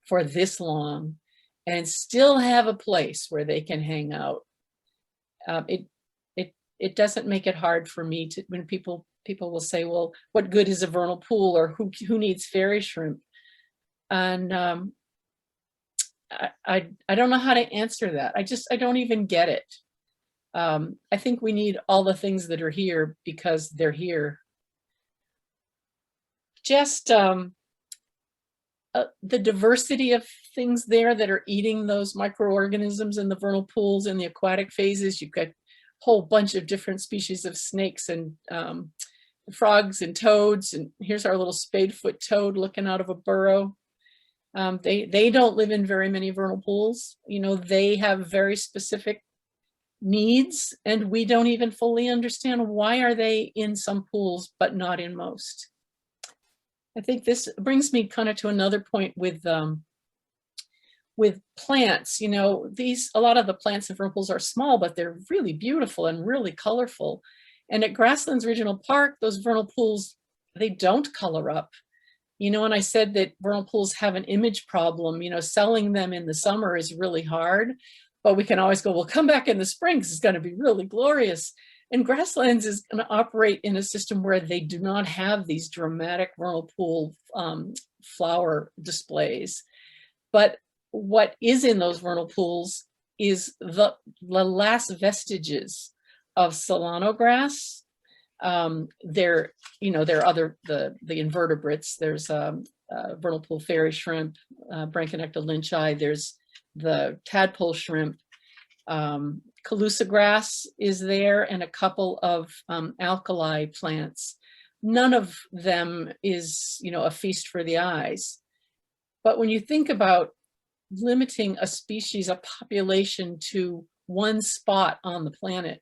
for this long and still have a place where they can hang out. It doesn't make it hard for me to, when people will say, well, what good is a vernal pool, or who needs fairy shrimp? And I don't know how to answer that. I don't even get it. I think we need all the things that are here because they're here. Just the diversity of things there that are eating those microorganisms in the vernal pools in the aquatic phases. You've got a whole bunch of different species of snakes and frogs and toads. And here's our little spadefoot toad looking out of a burrow. They don't live in very many vernal pools. You know, they have very specific needs, and we don't even fully understand why are they in some pools but not in most. I think this brings me kind of to another point with plants. You know, a lot of the plants in vernal pools are small, but they're really beautiful and really colorful. And at Grasslands Regional Park, those vernal pools, they don't color up. You know, and I said that vernal pools have an image problem. You know, selling them in the summer is really hard, but we can always go, well, come back in the spring because it's going to be really glorious. And Grasslands is going to operate in a system where they do not have these dramatic vernal pool flower displays. But what is in those vernal pools is the last vestiges of Solano grass. There are other, the invertebrates. There's vernal pool fairy shrimp, Branchionecta lynchi. There's the tadpole shrimp. Calusa grass is there, and a couple of alkali plants. None of them is, you know, a feast for the eyes. But when you think about limiting a species, a population to one spot on the planet,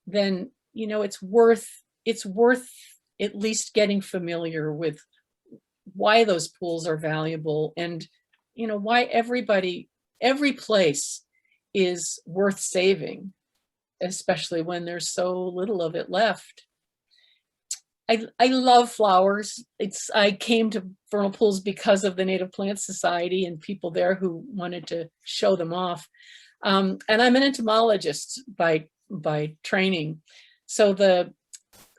then, you know, it's worth at least getting familiar with why those pools are valuable, and, you know, why every place is worth saving, especially when there's so little of it left. I love flowers. I came to vernal pools because of the Native Plant Society and people there who wanted to show them off. And I'm an entomologist by training. So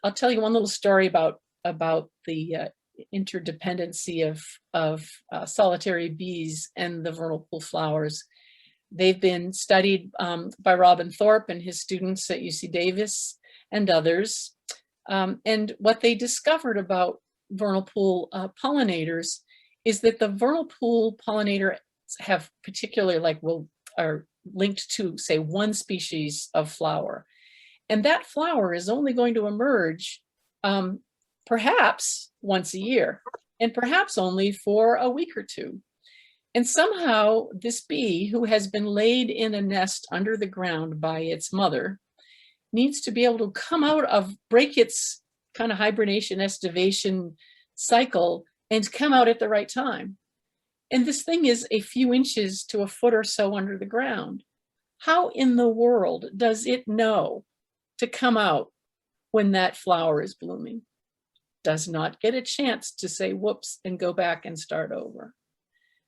I'll tell you one little story about the interdependency of solitary bees and the vernal pool flowers. They've been studied by Robin Thorpe and his students at UC Davis and others. And what they discovered about vernal pool pollinators is that the vernal pool pollinators have particularly are linked to, say, one species of flower. And that flower is only going to emerge perhaps once a year, and perhaps only for a week or two. And somehow this bee, who has been laid in a nest under the ground by its mother, needs to be able to come out break its kind of hibernation estivation cycle and come out at the right time. And this thing is a few inches to a foot or so under the ground. How in the world does it know to come out when that flower is blooming? Does not get a chance to say whoops and go back and start over.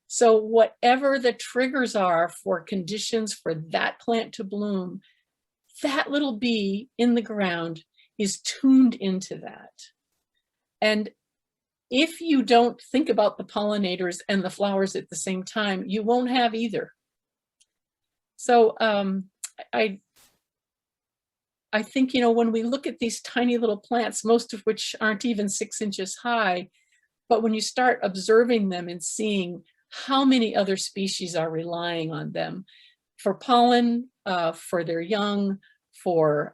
So whatever the triggers are for conditions for that plant to bloom, that little bee in the ground is tuned into that. And if you don't think about the pollinators and the flowers at the same time, you won't have either. So I think, you know, when we look at these tiny little plants, most of which aren't even 6 inches high, but when you start observing them and seeing how many other species are relying on them for pollen, for their young, for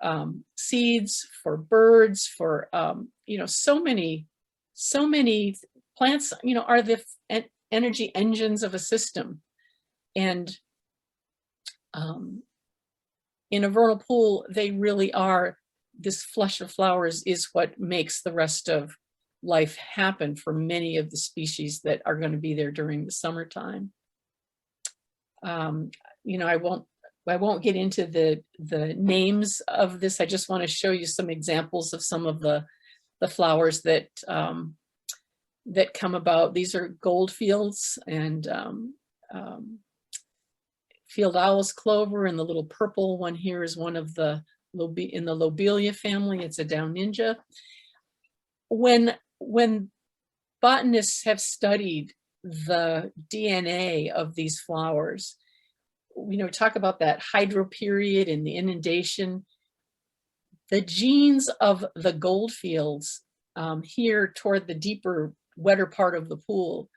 seeds, for birds, for, you know, so many plants, you know, are the energy engines of a system. And in a vernal pool, they really are, this flush of flowers is what makes the rest of life happen for many of the species that are going to be there during the summertime. You know, I won't I won't get into the names of this. I just want to show you some examples of some of the flowers that that come about. These are goldfields and field owl's clover, and the little purple one here is one of the in the lobelia family. It's a down ninja. When botanists have studied the DNA of these flowers, talk about that hydro period and the inundation. The genes of the goldfields here toward the deeper, wetter part of the pool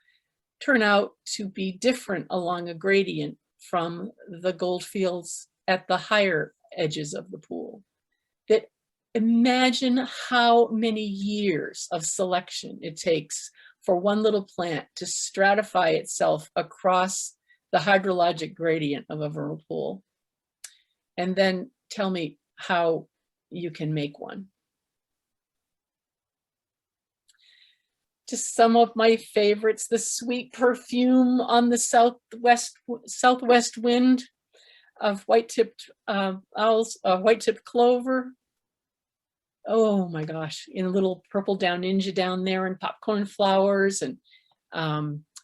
turn out to be different along a gradient from the goldfields at the higher edges of the pool. That imagine how many years of selection it takes for one little plant to stratify itself across the hydrologic gradient of a vernal pool. And then tell me how you can make one. Just some of my favorites, the sweet perfume on the southwest wind of white-tipped owls, white-tipped clover. Oh my gosh, in a little purple down ninja down there, and popcorn flowers. And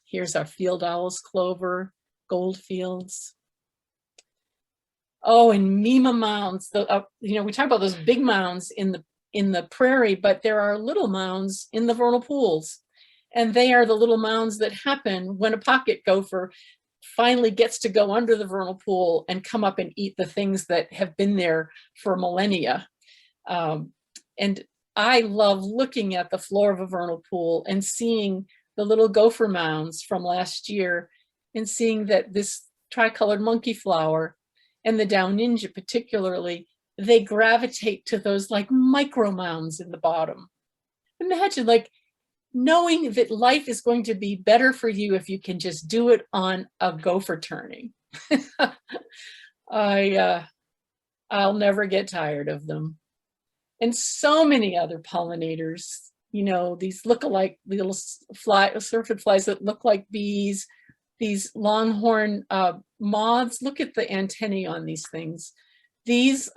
here's our field owl's clover, goldfields. Oh, and Mema Mounds. We talk about those big mounds in the prairie, but there are little mounds in the vernal pools. And they are the little mounds that happen when a pocket gopher finally gets to go under the vernal pool and come up and eat the things that have been there for millennia. And I love looking at the floor of a vernal pool and seeing the little gopher mounds from last year, and seeing that this tricolored monkey flower and the down ninja particularly, they gravitate to those like micro mounds in the bottom. Imagine like knowing that life is going to be better for you if you can just do it on a gopher turning. I'll never get tired of them. And so many other pollinators, these look-alike little syrphid flies that look like bees, these longhorn moths. Look at the antennae on these things. These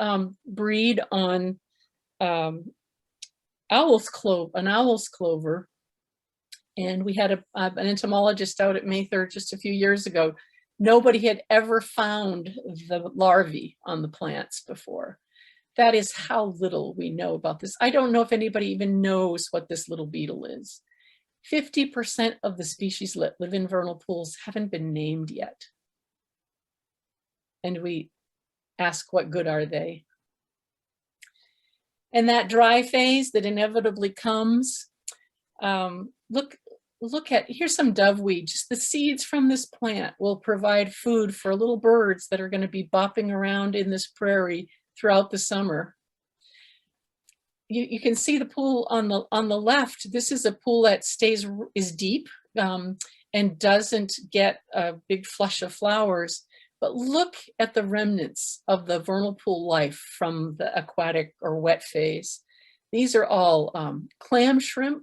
breed on an owl's clover. And we had an entomologist out at Mather just a few years ago. Nobody had ever found the larvae on the plants before. That is how little we know about this. I don't know if anybody even knows what this little beetle is. 50% of the species that live in vernal pools haven't been named yet. And we ask, what good are they? And that dry phase that inevitably comes, look at, here's some doveweed. Just the seeds from this plant will provide food for little birds that are going to be bopping around in this prairie throughout the summer. You can see the pool on the left. This is a pool that is deep and doesn't get a big flush of flowers. But look at the remnants of the vernal pool life from the aquatic or wet phase. These are all clam shrimp.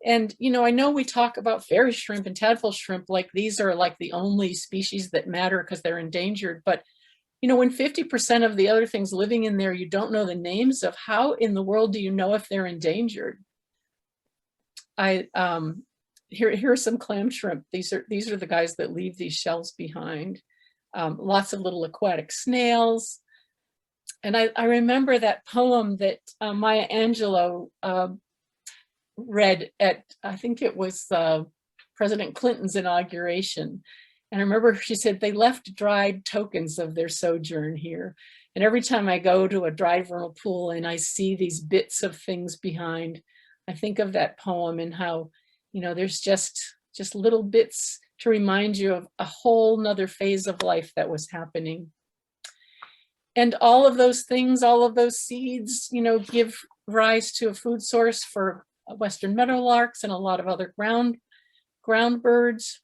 And, I know we talk about fairy shrimp and tadpole shrimp like these are like the only species that matter because they're endangered. But, when 50% of the other things living in there, you don't know the names of, how in the world do you know if they're endangered? Here are some clam shrimp. These are the guys that leave these shells behind. Lots of little aquatic snails. And I remember that poem that Maya Angelou read at, I think it was President Clinton's inauguration. And I remember she said they left dried tokens of their sojourn here. And every time I go to a dry vernal pool and I see these bits of things behind, I think of that poem and how, there's just little bits to remind you of a whole nother phase of life that was happening. And all of those things, all of those seeds, give rise to a food source for western meadowlarks and a lot of other ground birds.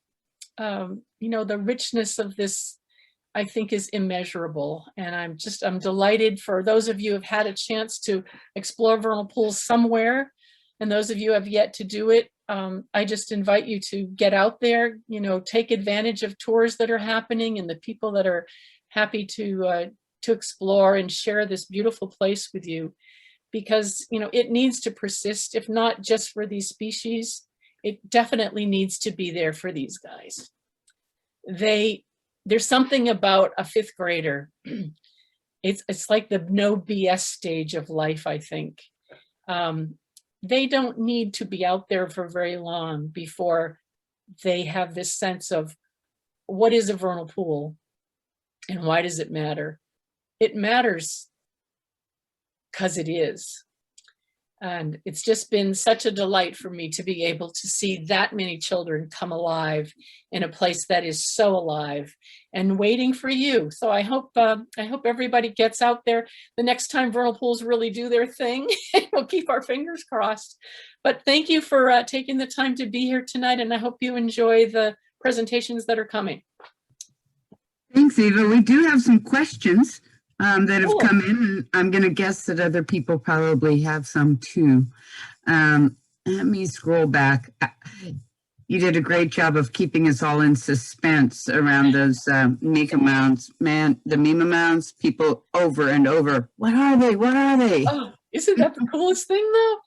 The richness of this, I think, is immeasurable. And I'm delighted for those of you who have had a chance to explore vernal pools somewhere. And those of you who have yet to do it, I just invite you to get out there, take advantage of tours that are happening and the people that are happy to explore and share this beautiful place with you, because it needs to persist, if not just for these species, it definitely needs to be there for these guys. There's something about a fifth grader. It's like the no BS stage of life, I think. They don't need to be out there for very long before they have this sense of what is a vernal pool and why does it matter? It matters because it is. And it's just been such a delight for me to be able to see that many children come alive in a place that is so alive and waiting for you. So I hope everybody gets out there the next time vernal pools really do their thing. We'll keep our fingers crossed. But thank you for taking the time to be here tonight, and I hope you enjoy the presentations that are coming. Thanks, Eva. We do have some questions that have come in, and I'm going to guess that other people probably have some too. Let me scroll back. You did a great job of keeping us all in suspense around those Mema Mounds. Man, the Mema Mounds, people over and over. What are they? What are they? Oh, isn't that the coolest thing though?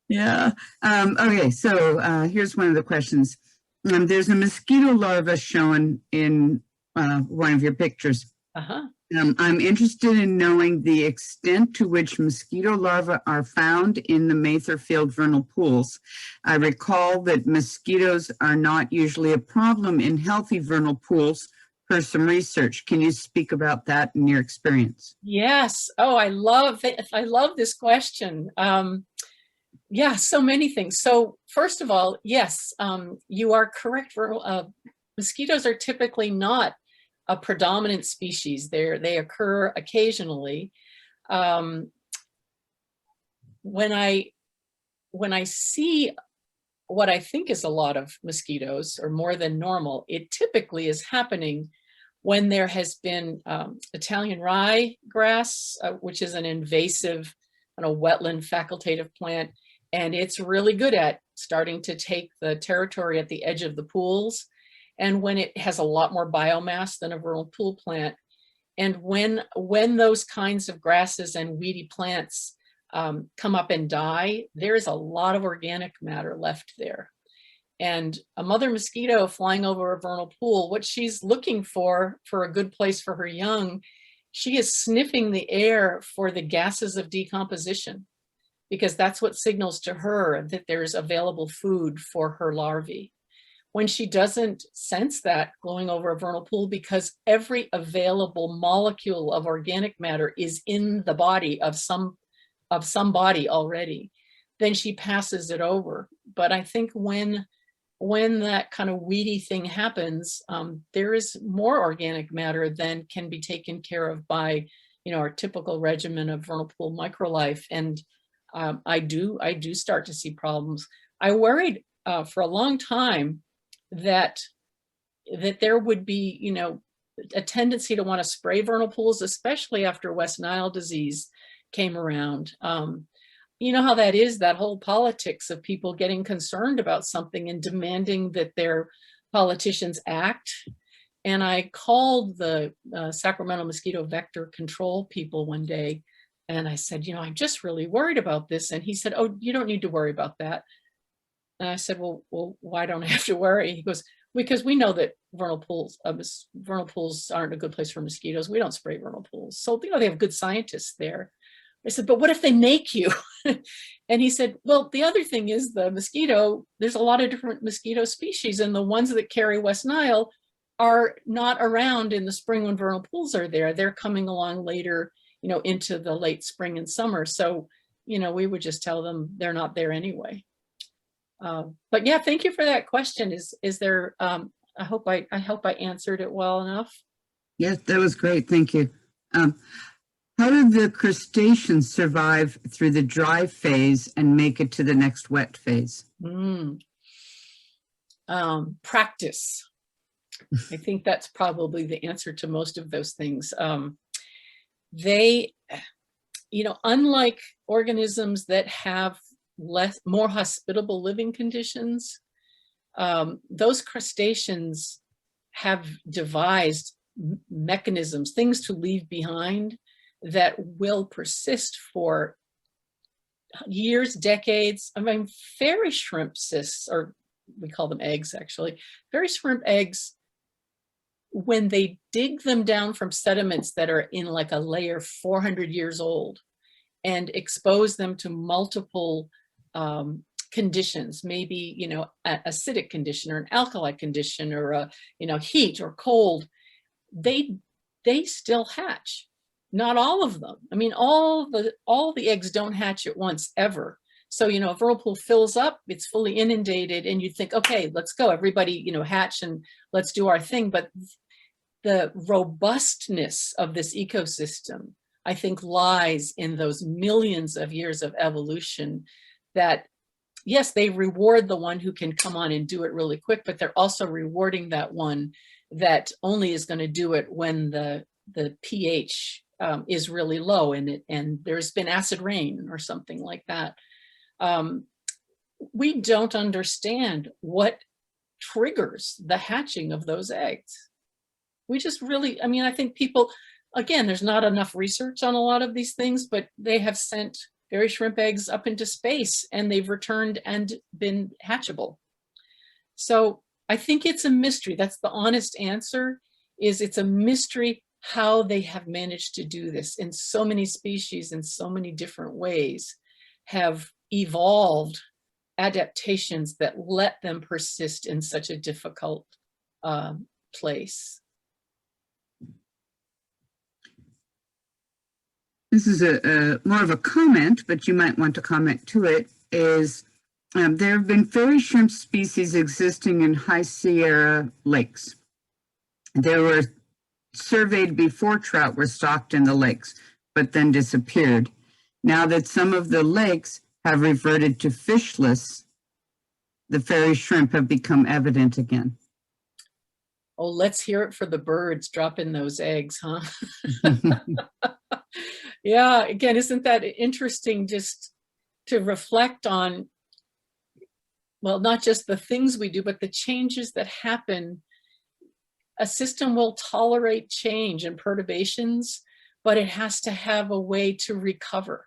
Yeah. Okay, so here's one of the questions. There's a mosquito larva shown in one of your pictures. I'm interested in knowing the extent to which mosquito larvae are found in the Matherfield vernal pools. I recall that mosquitoes are not usually a problem in healthy vernal pools per some research. Can you speak about that in your experience? Yes. Oh, I love this question. Yeah, so many things. So first of all, yes, you are correct. Mosquitoes are typically not a predominant species. They occur occasionally. When I see what I think is a lot of mosquitoes, or more than normal, it typically is happening when there has been Italian rye grass, which is an invasive wetland facultative plant, and it's really good at starting to take the territory at the edge of the pools. And when it has a lot more biomass than a vernal pool plant. And when those kinds of grasses and weedy plants come up and die, there is a lot of organic matter left there. And a mother mosquito flying over a vernal pool, what she's looking for a good place for her young, she is sniffing the air for the gases of decomposition, because that's what signals to her that there's available food for her larvae. When she doesn't sense that going over a vernal pool, because every available molecule of organic matter is in the body of somebody already, then she passes it over. But I think when that kind of weedy thing happens, there is more organic matter than can be taken care of by our typical regimen of vernal pool microlife. And I do start to see problems. I worried for a long time that there would be, a tendency to want to spray vernal pools, especially after West Nile disease came around. You know how that is, that whole politics of people getting concerned about something and demanding that their politicians act. And I called the Sacramento mosquito vector control people one day, and I said, I'm just really worried about this. And he said, oh, you don't need to worry about that. And I said, well, why don't I have to worry? He goes, because we know that vernal pools aren't a good place for mosquitoes. We don't spray vernal pools. So, they have good scientists there. I said, but what if they make you? And he said, well, the other thing is the mosquito, there's a lot of different mosquito species, and the ones that carry West Nile are not around in the spring when vernal pools are there. They're coming along later, into the late spring and summer. So, we would just tell them they're not there anyway. But yeah, thank you for that question. Is there, I hope I answered it well enough. Yes, that was great. Thank you. How do the crustaceans survive through the dry phase and make it to the next wet phase? Practice. I think that's probably the answer to most of those things. They, unlike organisms that have more hospitable living conditions, those crustaceans have devised mechanisms, things to leave behind that will persist for years, decades. I mean, fairy shrimp cysts, or we call them eggs actually, fairy shrimp eggs, when they dig them down from sediments that are in like a layer 400 years old and expose them to multiple conditions, maybe, you know, an acidic condition or an alkali condition or a, you know, heat or cold, they still hatch. Not all of them. I mean, all the eggs don't hatch at once ever. So, you know, a vernal pool fills up, it's fully inundated, and you think, okay, let's go, everybody, you know, hatch and let's do our thing. But the robustness of this ecosystem, I think, lies in those millions of years of evolution that, yes, they reward the one who can come on and do it really quick, but they're also rewarding that one that only is going to do it when the pH is really low and there's been acid rain or something like that. We don't understand what triggers the hatching of those eggs. We just really, I mean, I think people, again, there's not enough research on a lot of these things, but they have sent fairy shrimp eggs up into space and they've returned and been hatchable. So I think it's a mystery. That's the honest answer, is it's a mystery how they have managed to do this. In so many species in so many different ways have evolved adaptations that let them persist in such a difficult place. This is a more of a comment, but you might want to comment to it, is there have been fairy shrimp species existing in high Sierra lakes. They were surveyed before trout were stocked in the lakes, but then disappeared. Now that some of the lakes have reverted to fishless, the fairy shrimp have become evident again. Oh, let's hear it for the birds dropping those eggs, huh? Yeah, again, isn't that interesting just to reflect on, well, not just the things we do, but the changes that happen. A system will tolerate change and perturbations, but it has to have a way to recover.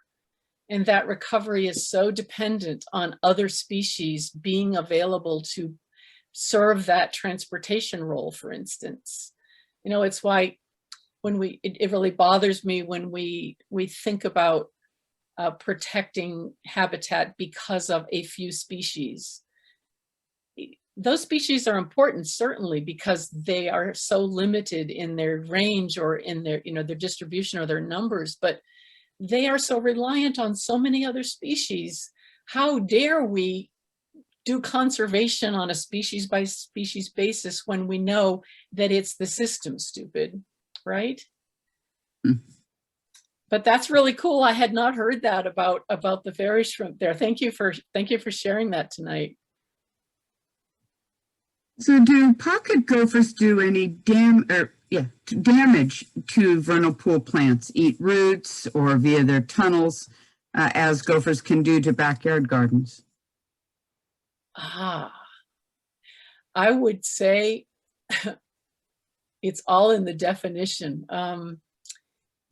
And that recovery is so dependent on other species being available to serve that transportation role, for instance. You know, it's why when it really bothers me when we think about protecting habitat because of a few species. Those species are important, certainly, because they are so limited in their range or in their, you know, their distribution or their numbers, but they are so reliant on so many other species. How dare we do conservation on a species by species basis when we know that it's the system, stupid, right? But that's really cool. I had not heard that about the fairy shrimp there. Thank you for sharing that tonight. So do pocket gophers do any damage to vernal pool plants, eat roots or via their tunnels, as gophers can do to backyard gardens? I would say it's all in the definition.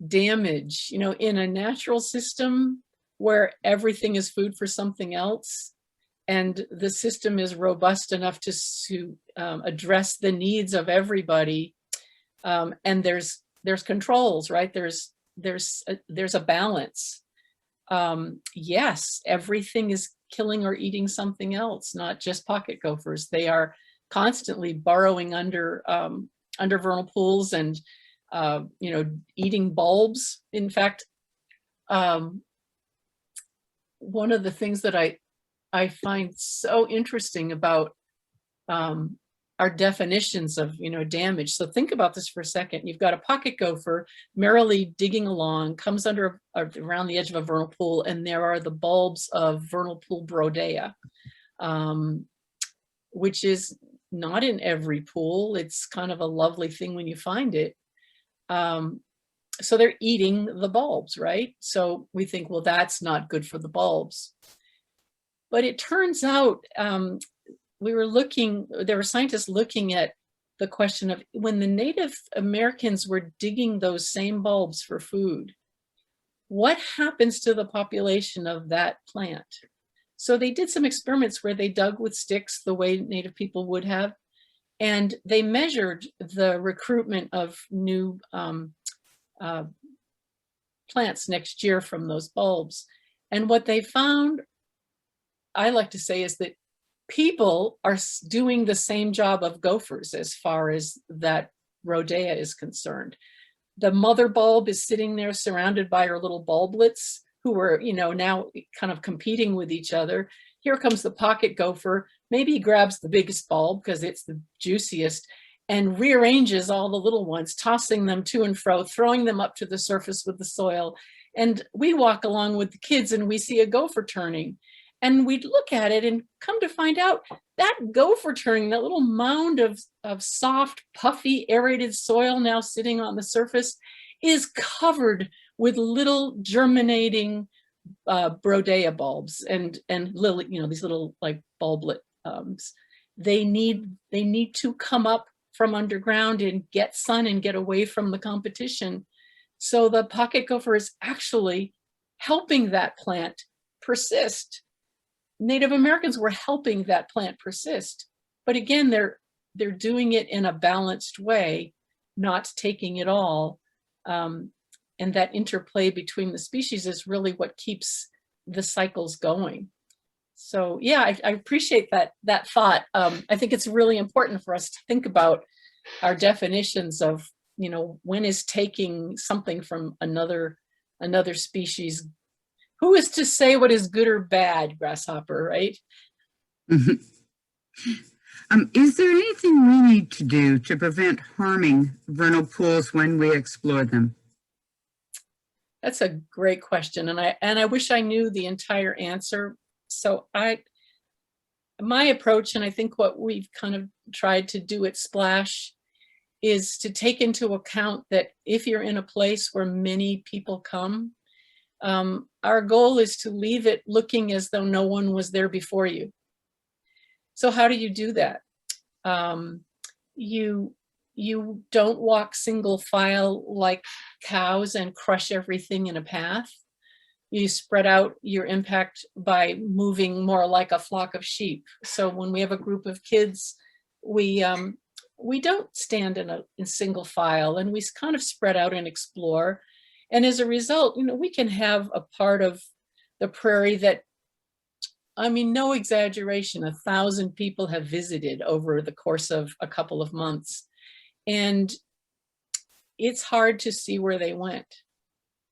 Damage, you know, in a natural system where everything is food for something else, and the system is robust enough to address the needs of everybody, and there's controls, right? There's a balance. Yes, everything is killing or eating something else, not just pocket gophers. They are constantly burrowing under vernal pools and you know, eating bulbs. In fact, one of the things that I find so interesting about our definitions of, you know, damage. So think about this for a second. You've got a pocket gopher merrily digging along, comes under around the edge of a vernal pool, and there are the bulbs of vernal pool brodea, which is not in every pool. It's kind of a lovely thing when you find it. So they're eating the bulbs, right? So we think, well, that's not good for the bulbs. But it turns out there were scientists looking at the question of when the Native Americans were digging those same bulbs for food, what happens to the population of that plant? So they did some experiments where they dug with sticks the way Native people would have, and they measured the recruitment of new plants next year from those bulbs. And what they found, I like to say, is that people are doing the same job of gophers as far as that rhodea is concerned. The mother bulb is sitting there surrounded by her little bulblets who are, you know, now kind of competing with each other. Here comes the pocket gopher. Maybe he grabs the biggest bulb because it's the juiciest and rearranges all the little ones, tossing them to and fro, throwing them up to the surface with the soil. And we walk along with the kids and we see a gopher turning. And we'd look at it and come to find out that gopher turning, that little mound of soft, puffy, aerated soil now sitting on the surface, is covered with little germinating brodea bulbs and little, you know, these little like bulblet. They need to come up from underground and get sun and get away from the competition. So the pocket gopher is actually helping that plant persist. Native Americans were helping that plant persist. But again, they're doing it in a balanced way, not taking it all. And that interplay between the species is really what keeps the cycles going. So yeah, I appreciate that thought. I think it's really important for us to think about our definitions of, you know, when is taking something from another species. Who is to say what is good or bad, grasshopper, right? Mm-hmm. Is there anything we need to do to prevent harming vernal pools when we explore them? That's a great question, and I wish I knew the entire answer. So my approach, and I think what we've kind of tried to do at Splash, is to take into account that if you're in a place where many people come, our goal is to leave it looking as though no one was there before you. So how do you do that? You don't walk single file like cows and crush everything in a path. You spread out your impact by moving more like a flock of sheep. So when we have a group of kids, we don't stand in single file, and we kind of spread out and explore. And as a result, you know, we can have a part of the prairie that, I mean, no exaggeration, 1,000 people have visited over the course of a couple of months. And it's hard to see where they went.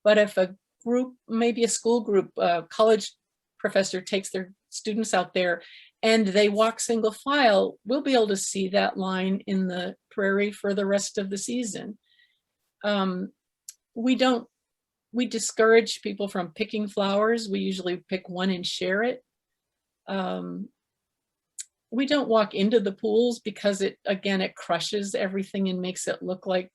But if a group, maybe a school group, a college professor takes their students out there and they walk single file, we'll be able to see that line in the prairie for the rest of the season. We discourage people from picking flowers. We usually pick one and share it. We don't walk into the pools because it crushes everything and makes it look like,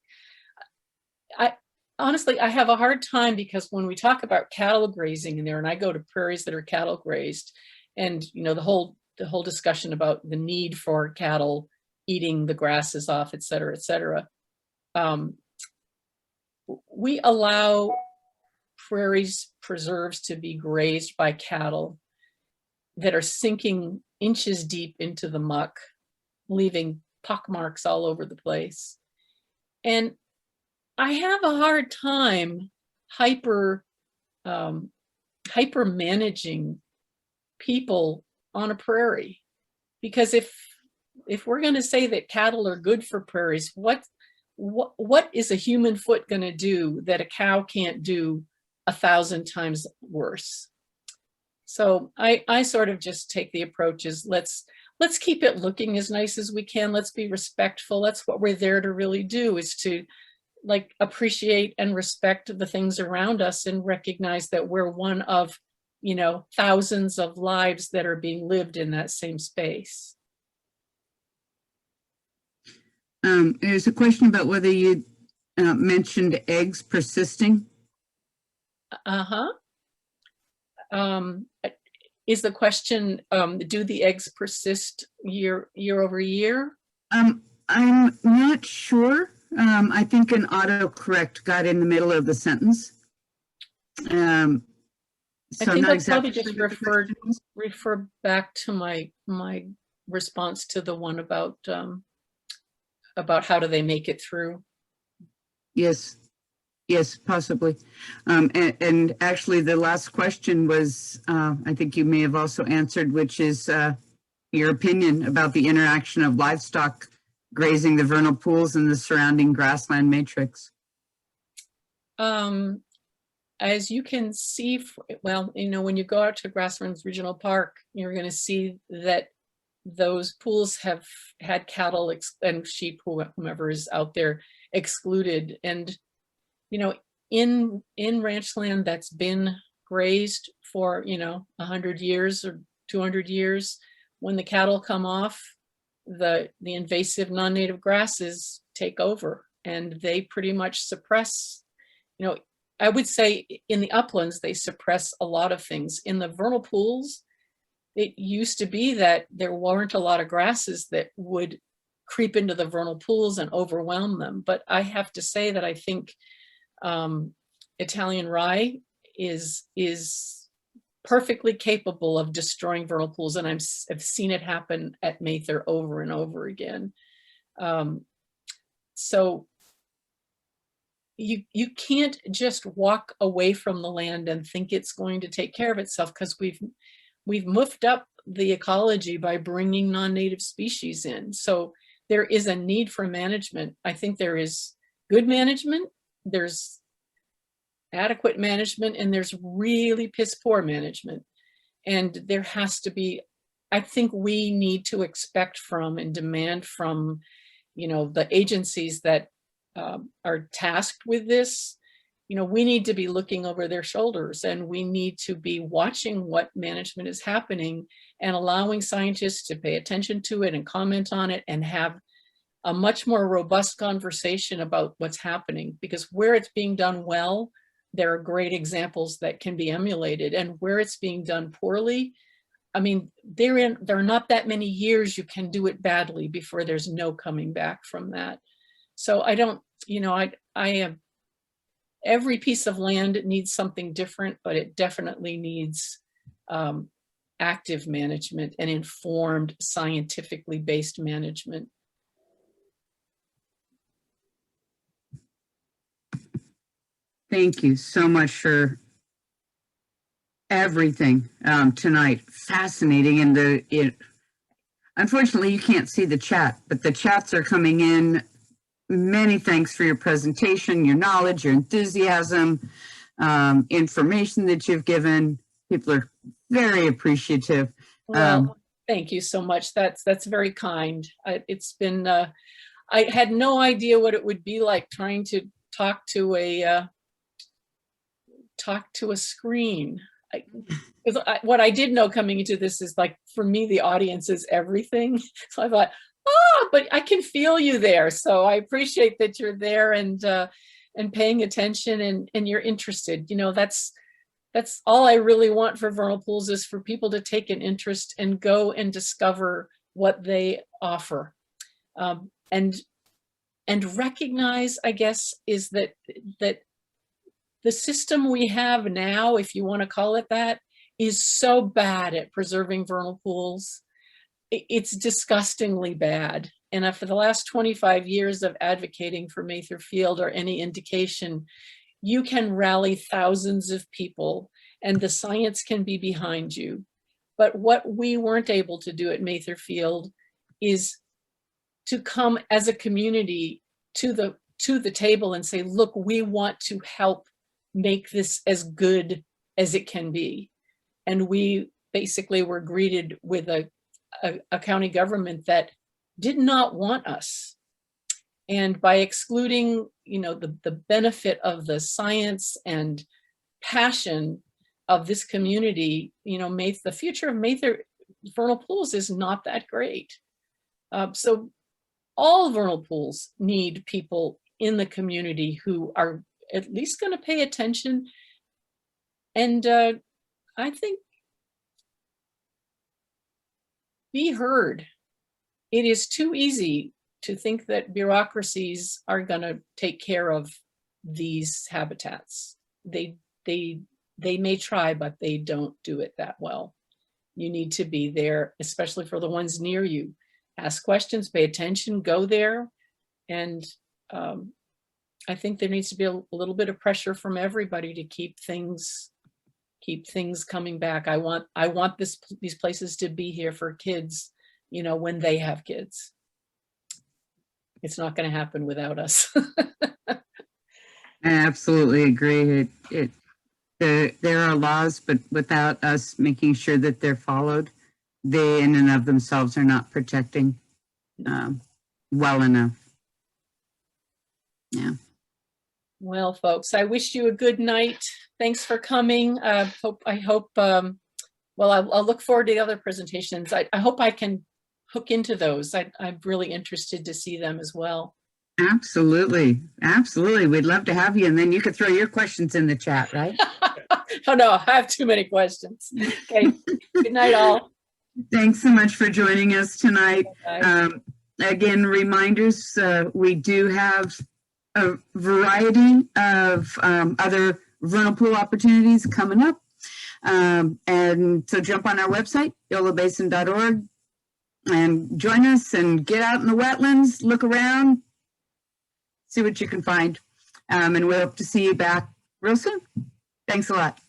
honestly, I have a hard time because when we talk about cattle grazing in there, and I go to prairies that are cattle grazed, and you know, the whole discussion about the need for cattle eating the grasses off, et cetera, et cetera. We allow preserves to be grazed by cattle that are sinking inches deep into the muck, leaving pockmarks all over the place. And I have a hard time hyper managing people on a prairie, because if we're going to say that cattle are good for prairies, what is a human foot going to do that a cow can't do 1,000 times worse? So I sort of just take the approach is let's keep it looking as nice as we can. Let's be respectful. That's what we're there to really do, is to like appreciate and respect the things around us and recognize that we're one of, you know, thousands of lives that are being lived in that same space. There's a question about whether you mentioned eggs persisting. Is the question, do the eggs persist year over year? I'm not sure. I think an autocorrect got in the middle of the sentence. I So think not I'll probably exactly just sure what the question was. refer back to my response to the one about how do they make it through. Yes, yes, possibly. And actually, the last question was, I think you may have also answered, which is your opinion about the interaction of livestock grazing the vernal pools and the surrounding grassland matrix. As you can see, well, when you go out to Grasslands Regional Park, you're going to see that those pools have had cattle and sheep, whomever is out there, excluded. And in ranch land that's been grazed for 100 years or 200 years, when the cattle come off, the invasive non-native grasses take over, and they pretty much suppress, I would say in the uplands, they suppress a lot of things. In the vernal pools, it used to be that there weren't a lot of grasses that would creep into the vernal pools and overwhelm them. But I have to say that I think Italian rye is perfectly capable of destroying vernal pools, and I've seen it happen at Mather over and over again. So you can't just walk away from the land and think it's going to take care of itself, because we've muffed up the ecology by bringing non-native species in. So there is a need for management. I think there is good management, there's adequate management, and there's really piss poor management. And there has to be, I think we need to expect from and demand from, the agencies that are tasked with this, we need to be looking over their shoulders, and we need to be watching what management is happening and allowing scientists to pay attention to it and comment on it and have a much more robust conversation about what's happening. Because where it's being done well, there are great examples that can be emulated, and where it's being done poorly, I mean, there are not that many years you can do it badly before there's no coming back from that. So I don't, I am, every piece of land needs something different, but it definitely needs active management and informed, scientifically based management. Thank you so much for everything tonight. Fascinating. And unfortunately, you can't see the chat, but the chats are coming in. Many thanks for your presentation, your knowledge, your enthusiasm, information that you've given. People are very appreciative. Well, thank you so much. That's very kind. It's been, I had no idea what it would be like trying to talk to a screen. What I did know coming into this is, like, for me, the audience is everything. So I thought, but I can feel you there. So I appreciate that you're there and paying attention and you're interested. That's all I really want for vernal pools, is for people to take an interest and go and discover what they offer. And recognize, I guess, is that the system we have now, if you want to call it that, is so bad at preserving vernal pools. It's disgustingly bad. And for the last 25 years of advocating for Matherfield are any indication, you can rally thousands of people and the science can be behind you. But what we weren't able to do at Matherfield is to come as a community to the table and say, look, we want to help make this as good as it can be. And we basically were greeted with a county government that did not want us. And by excluding, the benefit of the science and passion of this community, the future of Mather vernal pools is not that great. So all vernal pools need people in the community who are at least going to pay attention. And I think be heard. It is too easy to think that bureaucracies are going to take care of these habitats. They may try, but they don't do it that well. You need to be there, especially for the ones near you. Ask questions, pay attention, go there. And I think there needs to be a little bit of pressure from everybody to keep things coming back. I want these places to be here for kids, you know, when they have kids. It's not going to happen without us. I absolutely agree. There are laws, but without us making sure that they're followed, they in and of themselves are not protecting well enough. Yeah. Well, folks, I wish you a good night. Thanks for coming. I hope. Well, I'll look forward to the other presentations. I hope I can hook into those. I'm really interested to see them as well. Absolutely. Absolutely. We'd love to have you. And then you could throw your questions in the chat, right? Oh, no, I have too many questions. Okay. Good night, all. Thanks so much for joining us tonight. Again, reminders, we do have a variety of other vernal pool opportunities coming up. And so jump on our website, yolobasin.org, and join us and get out in the wetlands, look around, see what you can find. And we hope to see you back real soon. Thanks a lot.